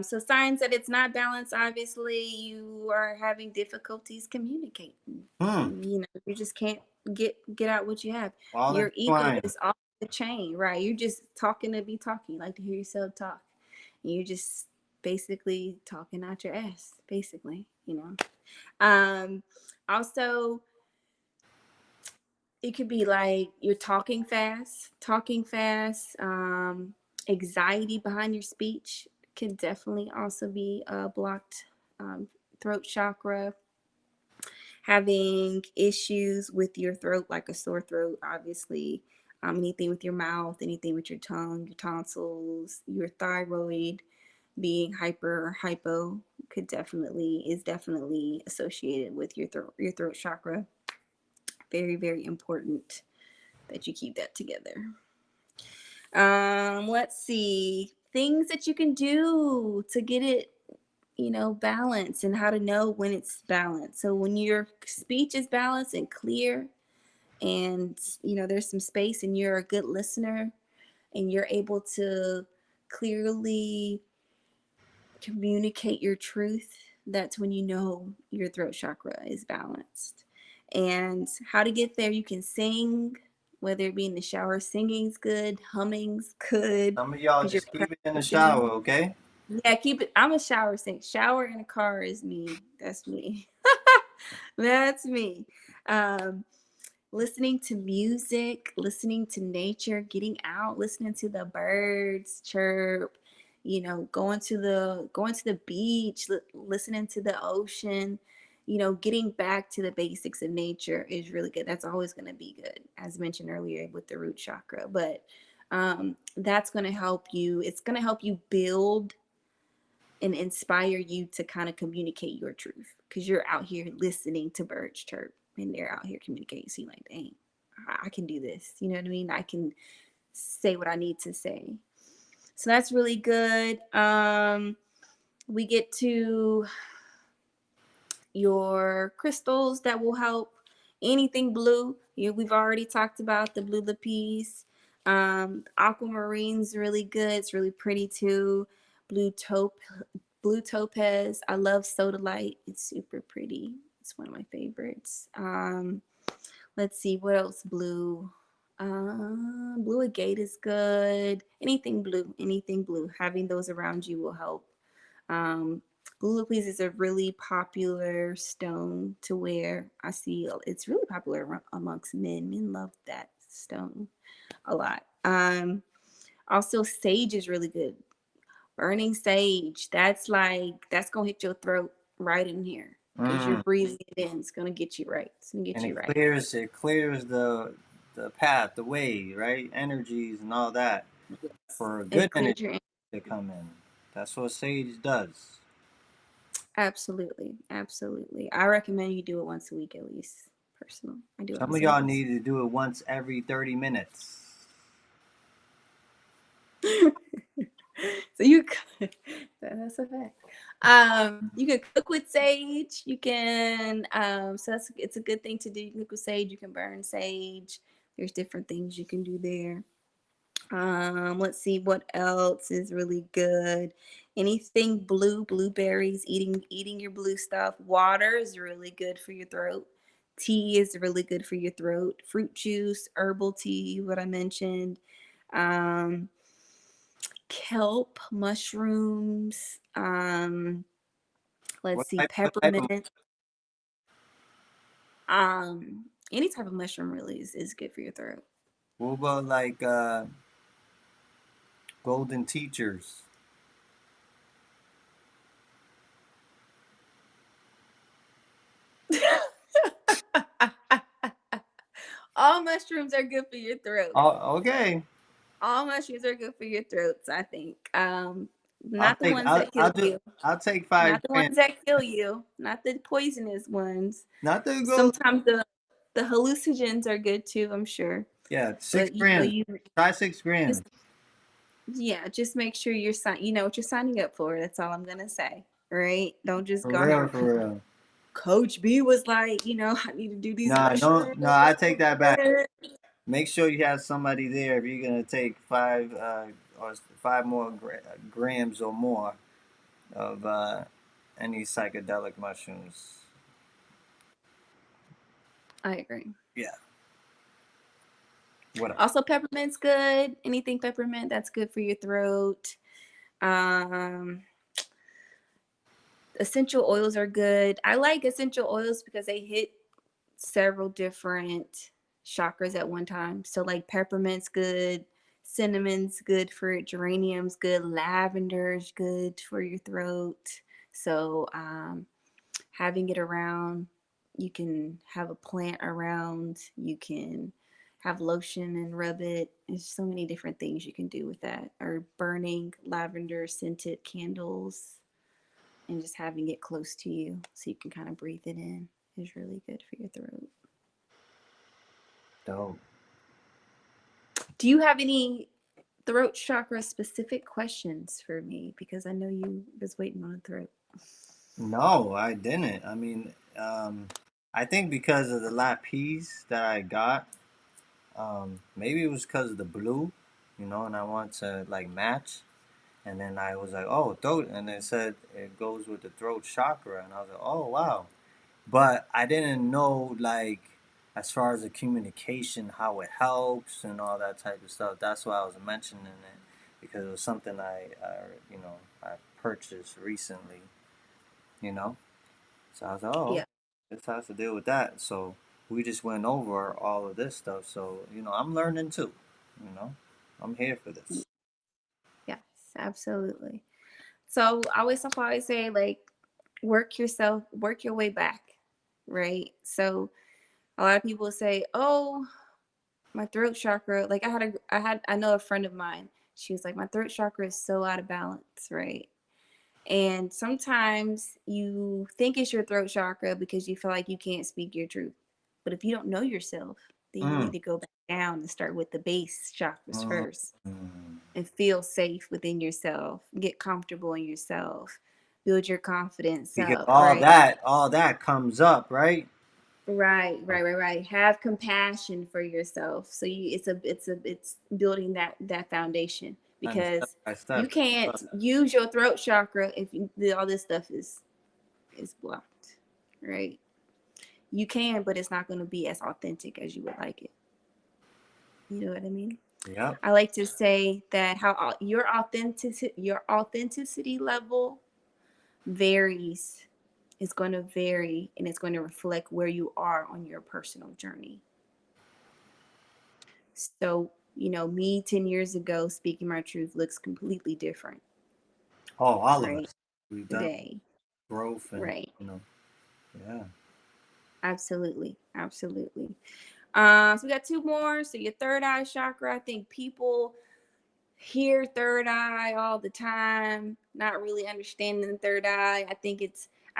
So signs that it's not balanced, obviously, you are having difficulties communicating. Hmm. You just can't get out what you have. All Your ego intertwined. is off the chain, right? You're just talking to be talking. You like to hear yourself talk. And you're just basically talking out your ass, basically. Also, it could be like you're talking fast. Anxiety behind your speech can definitely also be a blocked throat chakra. Having issues with your throat, like a sore throat, obviously. Anything with your mouth, anything with your tongue, your tonsils, your thyroid being hyper or hypo is definitely associated with your throat chakra. Very, very important that you keep that together. Let's see. Things that you can do to get it, balanced, and how to know when it's balanced. So when your speech is balanced and clear, and there's some space, and you're a good listener, and you're able to clearly communicate your truth, that's when you know your throat chakra is balanced. And how to get there, you can sing, whether it be in the shower. Singing's good, humming's good, Some of y'all because you're just keep it in the practicing. shower, okay? Yeah, keep it. I'm a shower sing. Shower in a car is me. That's me. That's me. Um, Listening to music, listening to nature, getting out, listening to the birds chirp, going to the beach, listening to the ocean, getting back to the basics of nature is really good. That's always going to be good, as mentioned earlier with the root chakra. But that's going to help you. It's going to help you build and inspire you to kind of communicate your truth, because you're out here listening to birds chirp and they're out here communicating. So you're like, dang, I can do this. You know what I mean? I can say what I need to say. So that's really good. We get to your crystals that will help. Anything blue, we've already talked about the blue lapis. Aquamarine's really good. It's really pretty too. Blue taupe, blue topaz. I love sodalite. It's super pretty. It's one of my favorites. Let's see what else. Blue. Blue agate is good. Anything blue. Anything blue. Having those around you will help. Blue lapis is a really popular stone to wear. I see it's really popular amongst men. Men love that stone a lot. Also, sage is really good. Burning sage, that's gonna hit your throat right in here because you're breathing it in. It's gonna get you right. It's gonna get And you right. it clears the path, the way, right? Energies and all that for good It clears energy your. to come in. That's what sage does. Absolutely, absolutely. I recommend you do it once a week at least. Personally, I do it Some once of a y'all week. need to do it once every 30 minutes. So that's a fact. You can cook with sage. You can so it's a good thing to do. You can cook with sage. You can burn sage. There's different things you can do there. Let's see what else is really good. Anything blue, blueberries, eating your blue stuff. Water is really good for your throat. Tea is really good for your throat. Fruit juice, herbal tea, what I mentioned. Um, Kelp, mushrooms, What let's see, type of peppermint. Any type of mushroom really is good for your throat. what about like golden teachers? All mushrooms are good for your throat. Oh, okay. All mushrooms are good for your throats, I think. I'll Not the take ones that kill you. I'll take Not the 5 grams. ones that kill you. Not the poisonous ones. Not the gold. Sometimes the hallucinogens are good too, I'm sure. Yeah, six But grams. Try 6 grams. just yeah, just make sure you know what you're signing up for. That's all I'm gonna say. Right? Don't just For go real, ahead. for real. Coach B was like, I need to do these Nah, no, mushrooms. no. I take that back. Make sure you have somebody there if you're gonna take or 5 more grams or more of any psychedelic mushrooms. I agree. Yeah. What else? Also, peppermint's good. Anything peppermint, that's good for your throat. Um, Essential oils are good. I like essential oils because they hit several different chakras at one time. So like peppermint's good, cinnamon's good for it, geranium's good, lavender's good for your throat. So having it around, you can have a plant around, you can have lotion and rub it. There's so many different things you can do with that. Or burning lavender scented candles and just having it close to you so you can kind of breathe it in is really good for your throat. Dope. Do you have any throat chakra specific questions for me? Because I know you was waiting on a throat. No, I didn't. I mean, I think because of the lapis that I got, maybe it was because of the blue, and I want to like match. And then I was like, oh, throat, and it said it goes with the throat chakra, and I was like, oh, wow. But I didn't know like as far as the communication, how it helps and all that type of stuff. That's why I was mentioning it because it was something I purchased recently. You know, so I was like, oh, Yeah. this has to deal with that. So we just went over all of this stuff. So I'm learning too. You know, I'm here for this. Yes, absolutely. So I always say like work your way back, right? So a lot of people say, "Oh, my throat chakra." Like I know a friend of mine. She was like, "My throat chakra is so out of balance," right? And sometimes you think it's your throat chakra because you feel like you can't speak your truth. But if you don't know yourself, then you Mm. need to go back down and start with the base chakras Mm. first and feel safe within yourself, get comfortable in yourself, build your confidence Because up, all right? that comes up, right? Right. Have compassion for yourself. So it's building that foundation, And step because by you step. can't use your throat chakra if all this stuff is blocked, right? You can, but it's not going to be as authentic as you would like it. You know what I mean? Yep. I like to say that how your authenticity level varies. It's going to vary, and it's going to reflect where you are on your personal journey. So, me 10 years ago speaking my truth looks completely different, Oh, all of right? us. We've done Today. growth and, Right. yeah. Absolutely. So we got two more. So your third eye chakra, I think people hear third eye all the time, not really understanding the third eye. I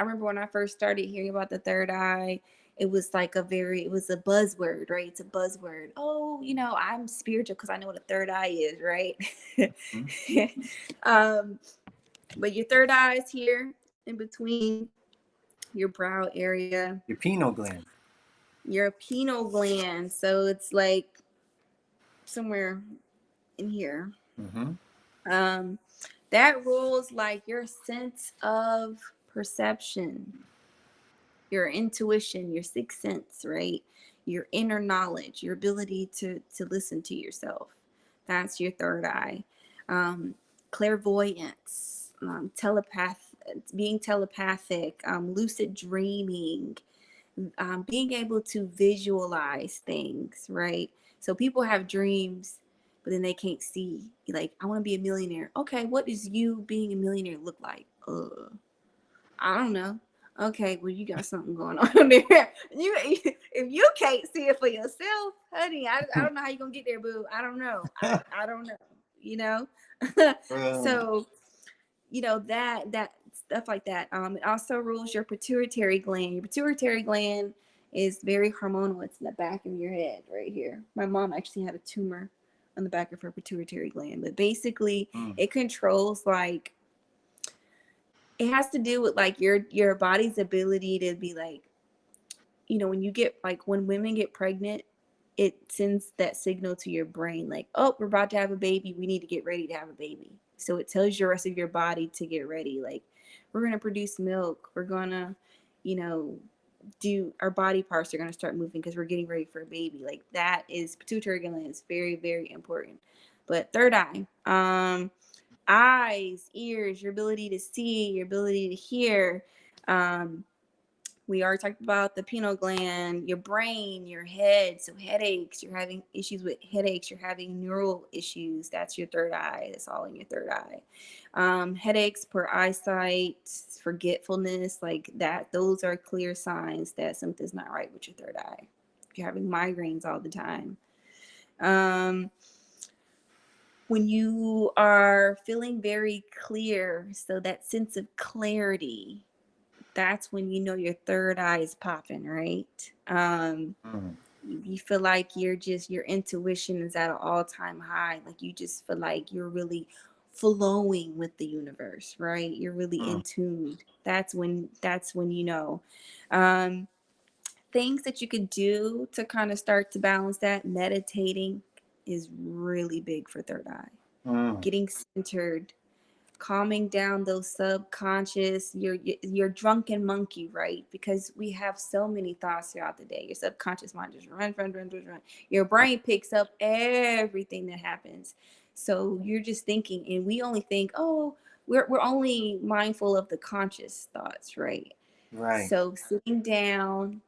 remember when I first started hearing about the third eye, it was like it was a buzzword, right? It's a buzzword. Oh, I'm spiritual because I know what a third eye is, right? Mm-hmm. But your third eye is here in between your brow area, Your pineal gland. your pineal gland. So it's like somewhere in here. Mm-hmm. That rules like your sense of perception, your intuition, your sixth sense, right? Your inner knowledge, your ability to listen to yourself. That's your third eye. Clairvoyance, being telepathic, lucid dreaming, being able to visualize things, right? So people have dreams, but then they can't see. Like, I want to be a millionaire. Okay, what does you being a millionaire look like? I don't know. Okay, well, you got something going on there. If you can't see it for yourself, honey, I don't know how you're gonna get there, boo. I don't know. I don't know. You know. So that stuff like that. It also rules your pituitary gland. Your pituitary gland is very hormonal. It's in the back of your head right here. My mom actually had a tumor on the back of her pituitary gland, but basically it controls, like, it has to do with like your body's ability to be like, when you get, like, when women get pregnant, it sends that signal to your brain like, oh, we're about to have a baby, we need to get ready to have a baby. So it tells the rest of your body to get ready, like, we're going to produce milk, we're going to, do our body parts are going to start moving because we're getting ready for a baby. Like, that is pituitary gland is very, very important. But third eye, eyes, ears, your ability to see, your ability to hear. We already talked about the pineal gland, your brain, your head. So headaches, you're having issues with headaches, you're having neural issues. That's your third eye. That's all in your third eye. Headaches, poor eyesight, forgetfulness, like that. Those are clear signs that something's not right with your third eye. If you're having migraines all the time. When you are feeling very clear, so that sense of clarity, that's when you know your third eye is popping, right? You feel like your intuition is at an all-time high. Like, you just feel like you're really flowing with the universe, right? You're really in tune. That's when you know. Things that you could do to kind of start to balance that. Meditating is really big for third eye. Getting centered, calming down those subconscious, your drunken monkey, right? Because we have so many thoughts throughout the day. Your subconscious mind just run. Your brain picks up everything that happens. So you're just thinking, and we only think, oh, we're only mindful of the conscious thoughts, right? Right. So sitting down,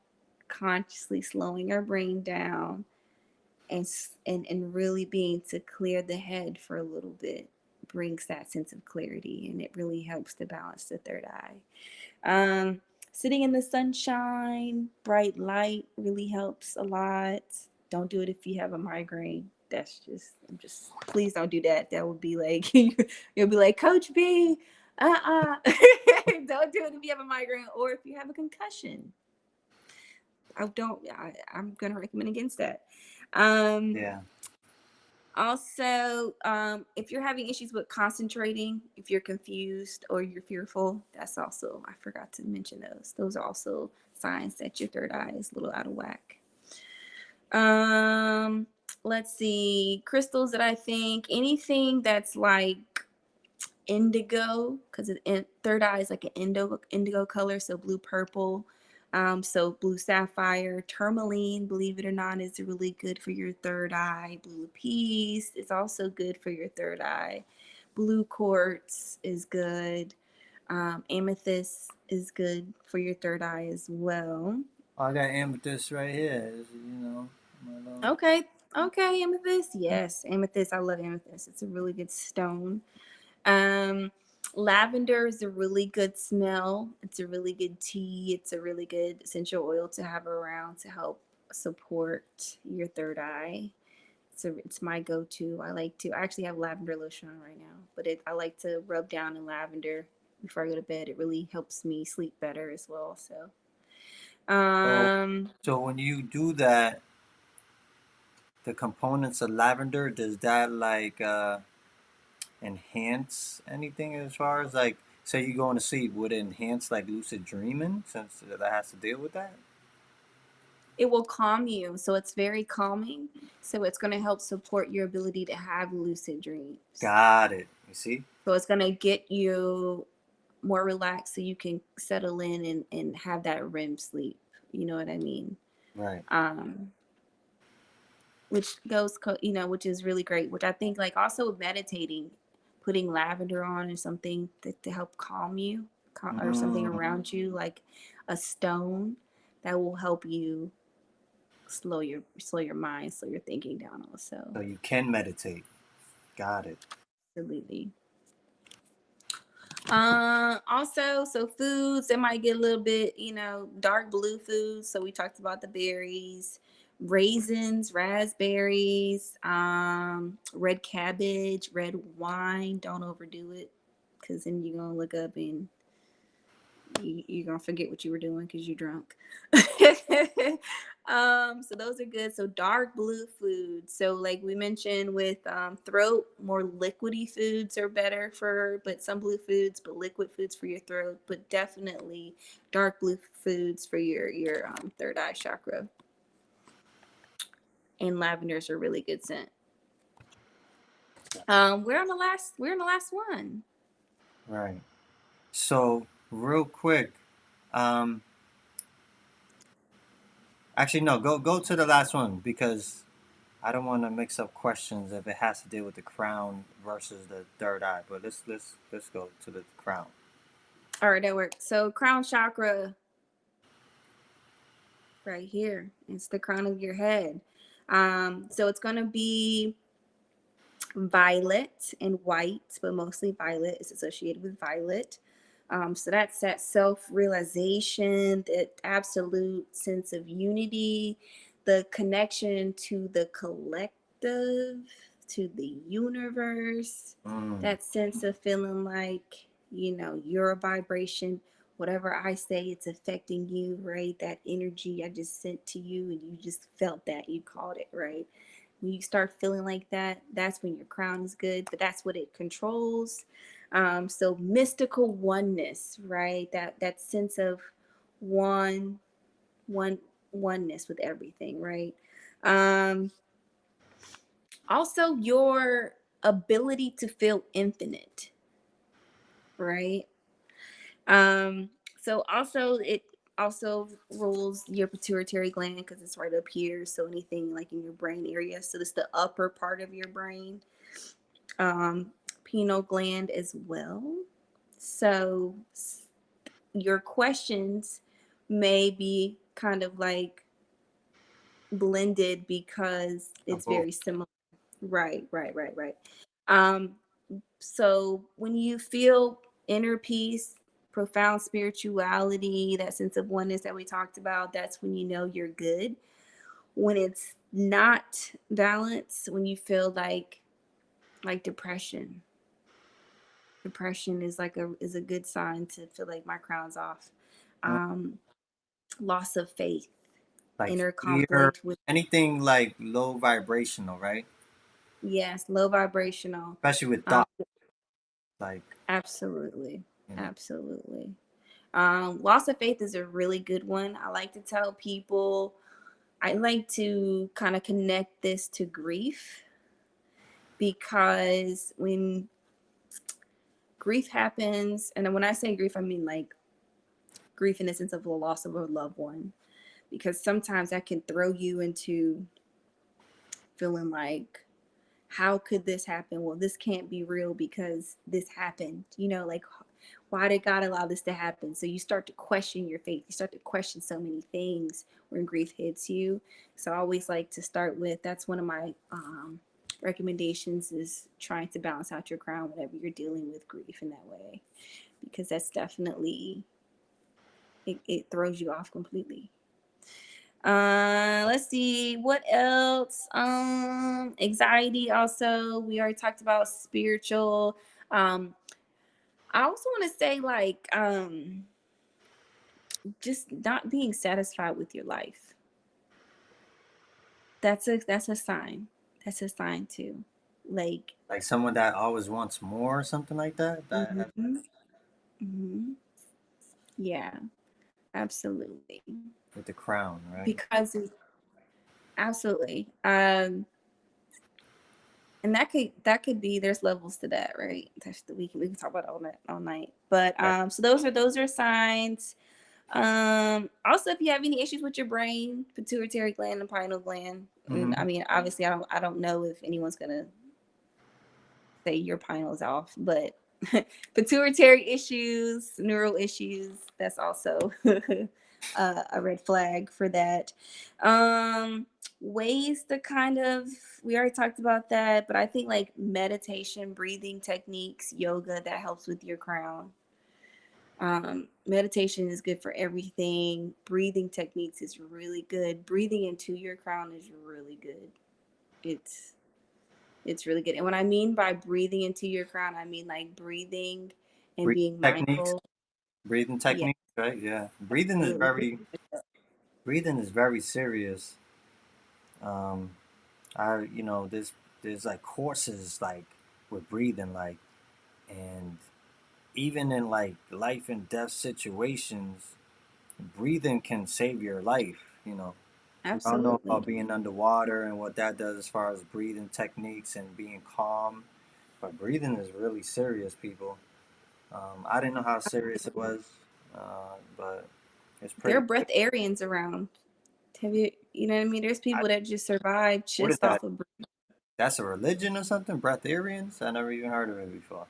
consciously slowing our brain down, and really being to clear the head for a little bit brings that sense of clarity, and it really helps to balance the third eye. Sitting in the sunshine, bright light really helps a lot. Don't do it if you have a migraine. Please don't do that. That would be like, you'll be like, Coach B, don't do it if you have a migraine or if you have a concussion. I'm going to recommend against that. Yeah. Also, if you're having issues with concentrating, if you're confused or you're fearful, that's also, I forgot to mention those. Those are also signs that your third eye is a little out of whack. Let's see, crystals that I think, anything that's like indigo, because third eye is like an indigo color, so blue purple. So blue sapphire, tourmaline, believe it or not, is really good for your third eye. Blue lapis is also good for your third eye. Blue quartz is good. Amethyst is good for your third eye as well. Oh, I got amethyst right here. My little... Okay, okay, amethyst. Yes, amethyst. I love amethyst. It's a really good stone. Um, Lavender is a really good smell. It's a really good tea. It's a really good essential oil to have around to help support your third eye. It's my go-to. I actually have lavender lotion on right now, but I like to rub down in lavender before I go to bed. It really helps me sleep better as well. So, So, um, so when you do that, the components of lavender, does that like enhance anything as far as like, say you going to sleep, would it enhance like lucid dreaming since that has to deal with that? it will calm you. So it's very calming. So it's going to help support your ability to have lucid dreams. Got it. You see? So it's going to get you more relaxed so you can settle in and have that REM sleep. You know what I mean? Right. Which goes, which is really great, which I think like also meditating, putting lavender on or something to help calm you or something Mm. around you, like a stone that will help you slow your mind, slow your thinking down also. So you can meditate. Got it. Absolutely. Also, so foods that might get a little bit, dark blue foods. So we talked about the berries, raisins, raspberries, red cabbage, red wine. Don't overdo it, because then you're gonna look up and you're gonna forget what you were doing because you're drunk. So those are good. So dark blue foods. So like we mentioned with throat, more liquidy foods are better but some blue foods, but liquid foods for your throat. But definitely dark blue foods for your third eye chakra. And lavenders are really good scent. We're on the last one. Right. So real quick, um, actually no, go to the last one because I don't want to mix up questions if it has to deal with the crown versus the third eye. But let's go to the crown. All right, that works. So crown chakra right here. It's the crown of your head. So it's going to be violet and white, but mostly violet is associated with violet. So that's that self-realization, that absolute sense of unity, the connection to the collective, to the universe, that sense of feeling like, you're a vibration. Whatever I say, it's affecting you, right? That energy I just sent to you and you just felt that, you called it, right? When you start feeling like that, that's when your crown is good, but that's what it controls. So mystical oneness, right? That sense of one one oneness with everything, right? Um, Also your ability to feel infinite, right? Um, so also it also rules your pituitary gland because it's right up here. So anything like in your brain area. So it's the upper part of your brain. Pineal gland as well. So your questions may be kind of like blended because it's Both. very similar. Right. Um, so when you feel inner peace, profound spirituality, that sense of oneness that we talked about, that's when you know you're good. When it's not balance, when you feel like depression, is a good sign to feel like my crown's off. Loss of faith, Like inner fear, conflict with, anything like low vibrational, right? yes, low vibrational. Especially with Um, thought, like, absolutely. you know. Absolutely. Loss of faith is a really good one. I like to tell people, I like to kind of connect this to grief, because when grief happens, and when I say grief, I mean like grief in the sense of the loss of a loved one, because sometimes that can throw you into feeling like, how could this happen? Well, this can't be real because this happened, like, why did God allow this to happen? So you start to question your faith. You start to question so many things when grief hits you. So I always like to start with, that's one of my recommendations, is trying to balance out your crown whenever you're dealing with grief in that way, because that's definitely, it throws you off completely. Let's see what else. Anxiety also, we already talked about. Spiritual. I also want to say, like, just not being satisfied with your life. That's a sign. That's a sign too. Like, Like someone that always wants more or something like that. hmm hmm yeah, absolutely. With the crown, right? Because absolutely. And that could be, there's levels to that, right? We can talk about it all night. But Right. so those are signs. Also, if you have any issues with your brain, pituitary gland and pineal gland, and I Mm-hmm. mean, obviously, I don't know if anyone's gonna say your pineal is off, but pituitary issues, neural issues, that's also a red flag for that. Um, Ways to kind of, we already talked about that, but I think like meditation, breathing techniques, yoga, that helps with your crown. Meditation is good for everything. Breathing techniques is really good. Breathing into your crown is really good. It's it's really good. And what I mean by breathing into your crown, I mean like breathing and Breathing being techniques. mindful. Breathing Yeah, techniques, right? Yeah. absolutely. Breathing is very serious. Um, there's like courses like with breathing, like, and even in like life and death situations, breathing can save your life. We all know Absolutely. about being underwater and what that does as far as breathing techniques and being calm. But breathing is really serious, people. I didn't know how serious it was, but it's There are pretty. breatharians around. Have you know what I mean? There's I, people that just survive what is just that? off of breathing. That's a religion or something? Breatharians? I never even heard of it before.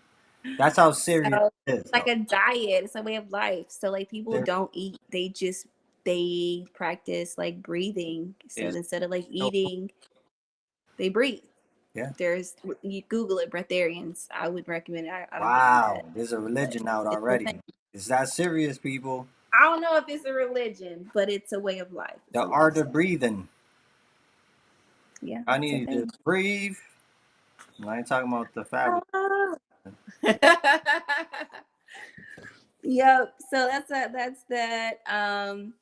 That's how serious So it is, like though. a diet, it's a way of life. So like people There don't eat, they practice like breathing. So is instead of like no. eating, they breathe. Yeah. There's, you Google it, breatharians. I would recommend it. I don't believe Wow. that, There's a but religion out it's a already. thing. Is that serious, people? I don't know if it's a religion, but it's a way of life. It's The a art of lifestyle. breathing. Yeah, I it's a need to thing. just breathe. I ain't talking about the fabric. Ah. Yep. So that's that.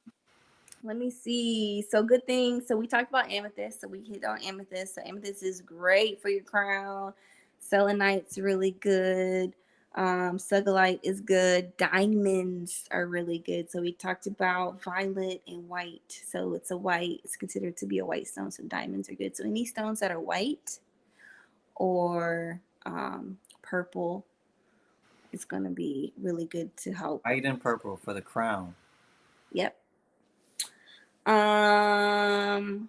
Let me see. So good thing. So we talked about amethyst. So we hit on amethyst. So amethyst is great for your crown. Selenite's really good. Sugilite is good. Diamonds are really good. So we talked about violet and white. So it's a white. It's considered to be a white stone. So diamonds are good. So any stones that are white or purple, it's gonna be really good to help. White and purple for the crown. Yep. Um,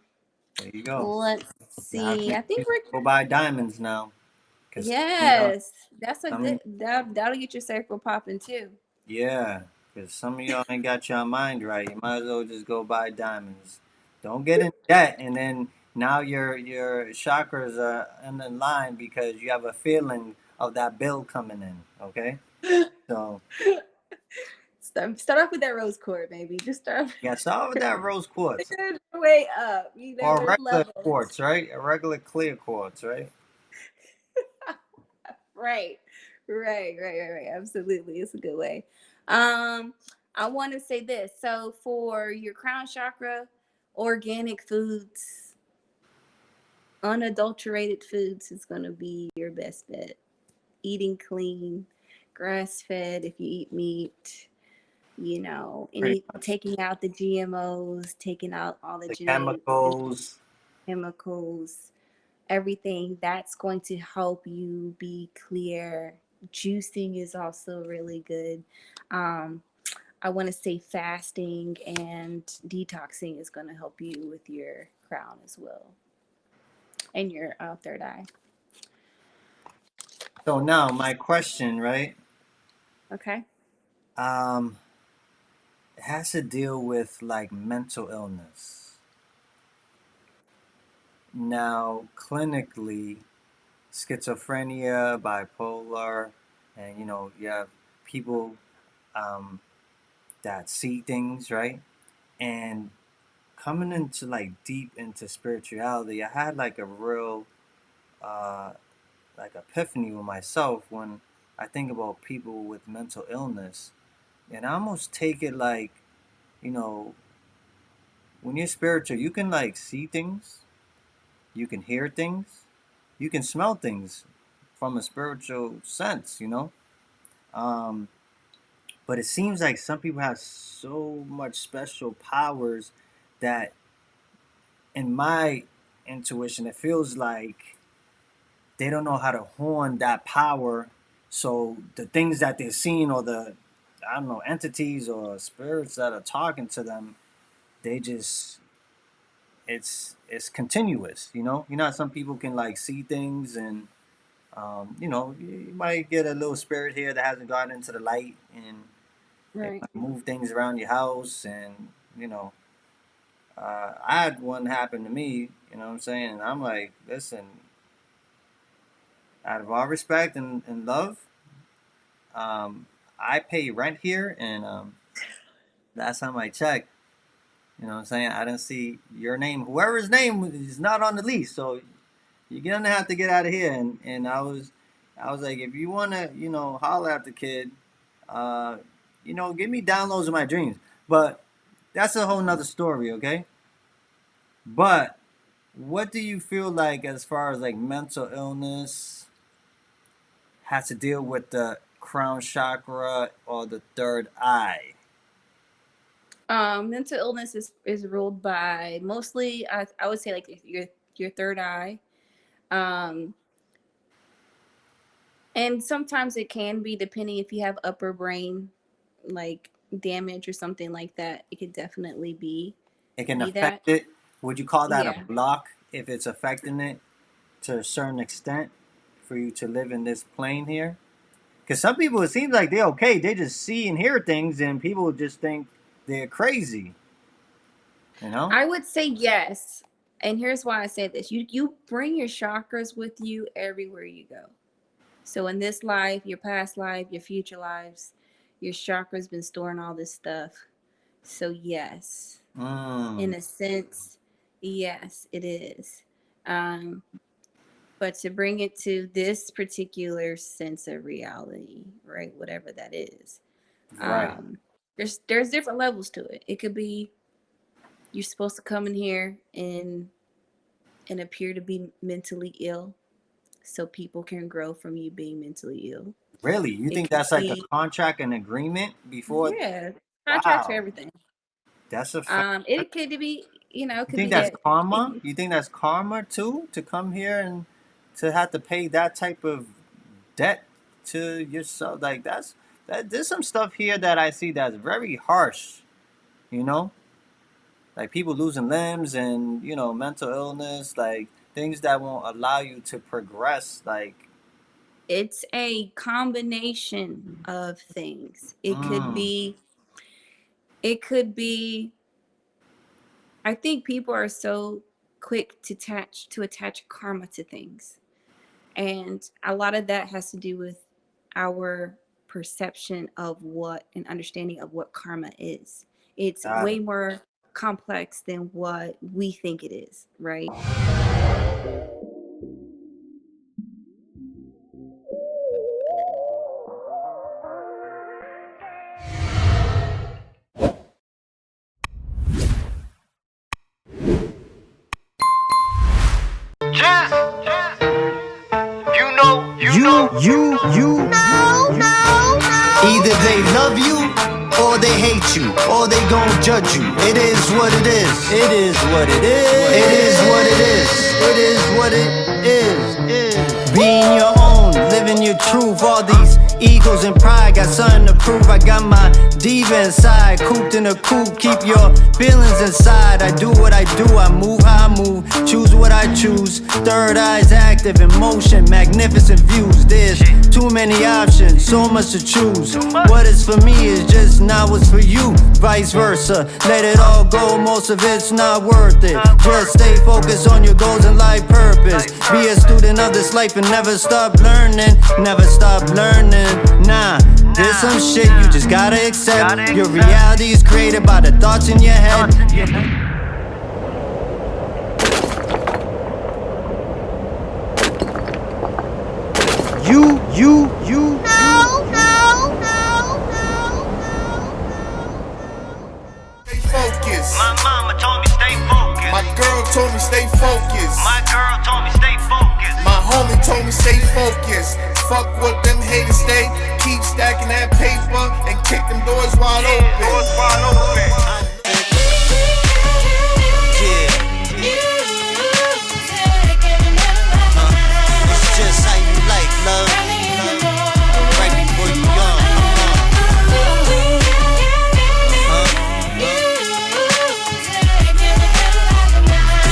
There you go. let's Now see. people I think used to go buy diamonds now. Because yes, that's a some of good, that'll get your circle popping too. yeah, because some of y'all ain't got your mind right. You might as well just go buy diamonds. Don't get in debt, and then now your chakras are in the line because you have a feeling of that bill coming in. Okay, so Start off with that rose quartz, maybe. Just start yeah, start with that rose quartz your way up. or There's regular levels. quartz, right? A regular clear quartz, right? Right. Right. Absolutely. It's a good way. Um, I want to say this. So for your crown chakra organic foods, unadulterated foods is going to be your best bet. Eating clean, grass fed if you eat meat, Pretty much. taking out the GMOs, taking out all the The genetic chemicals. chemicals, everything that's going to help you be clear. Juicing is also really good. Um, I want to say fasting and detoxing is going to help you with your crown as well and your third eye. So now my question, right? Okay. Um, it has to deal with like mental illness. Now, clinically, schizophrenia, bipolar, and you have people um, that see things, right? And coming into like deep into spirituality, I had like a real uh, like epiphany with myself when I think about people with mental illness, and I almost take it like, you know, when you're spiritual, you can like see things, you can hear things, you can smell things from a spiritual sense. Um, but it seems like some people have so much special powers that, in my intuition, it feels like they don't know how to hone that power. So the things that they're seeing, or the, I don't know, entities or spirits that are talking to them, they just, it's continuous. How some people can like see things, and you might get a little spirit here that hasn't gotten into the light, and it Right. might move things around your house, and you know I had one happen to me. You know what I'm saying? And I'm like, listen, out of all respect and love, I pay rent here, and last time I checked, you know what I'm saying, I didn't see your name. Whoever's name is not on the lease, so you're gonna have to get out of here. And I was like, if you wanna, holler at the kid, uh, give me downloads of my dreams. But that's a whole nother story, okay? But what do you feel like as far as like mental illness has to deal with the crown chakra or the third eye? Mental illness is ruled by mostly, I would say, like your third eye. Um, and sometimes it can be, depending if you have upper brain like damage or something like that. It could definitely It can be that. affect it. Would you call that a Yeah. block if it's affecting it to a certain extent for you to live in this plane here? Because some people, it seems like they're okay. They just see and hear things, and people just think they're crazy. You know? I would say yes. And here's why I say this. You bring your chakras with you everywhere you go. So in this life, your past life, your future lives, your chakras been storing all this stuff. So yes, in Mm, a sense, yes, it is. Um, but to bring it to this particular sense of reality, right, whatever that is, right. um, there's different levels to it. It could be you're supposed to come in here and appear to be mentally ill, so people can grow from you being mentally ill. Really? You It think could that's like a be, contract and agreement before? yeah, contracts for Wow. everything. That's a fact. It could be, it You could think be that's that. karma? You think that's karma too? To come here and to have to pay that type of debt to yourself? Like there's some stuff here that I see that's very harsh, you know? Like people losing limbs and, mental illness, like things that won't allow you to progress. Like, It's a combination of things. mm, It could be, I think people are so quick to attach karma to things. And a lot of that has to do with our perception of what and understanding of what karma is. It's got way it. more complex than what we think it is, right? Either they love you or they hate you, or they gon' judge you. It is what it is. It is what it is. It is what it is. It is what it is. Being your own, living your truth. All these egos and pride got something to prove. I got my diva inside, cooped in a coop. Keep your feelings inside. I do what I do, I move how I move, choose what I choose. Third eye's active in motion, magnificent views. There's too many options, so much to choose. What is for me is just not what's for you. Vice versa, let it all go, most of it's not worth it. Just stay focused on your goals and life purpose. Be a student of this life and never stop learning. Never stop learning. Nah, there's some shit you just gotta accept. Your reality is created by the thoughts in your head. You. Stay focused. My mama told me stay focused. My girl told me stay focused. My girl told me stay focused. My homie told me stay focused. Fuck what them haters say. Keep stacking that paper and kick them doors wide open. Doors wide open. It's just how you like love. Right before you gone.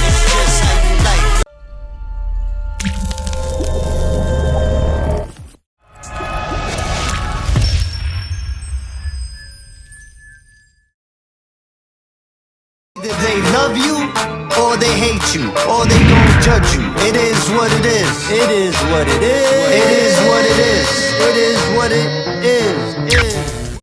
It's just how you like. Either they love you or they hate you, or they gon' judge you. It is what it is. It is what it is. It is what it is. It is what it is.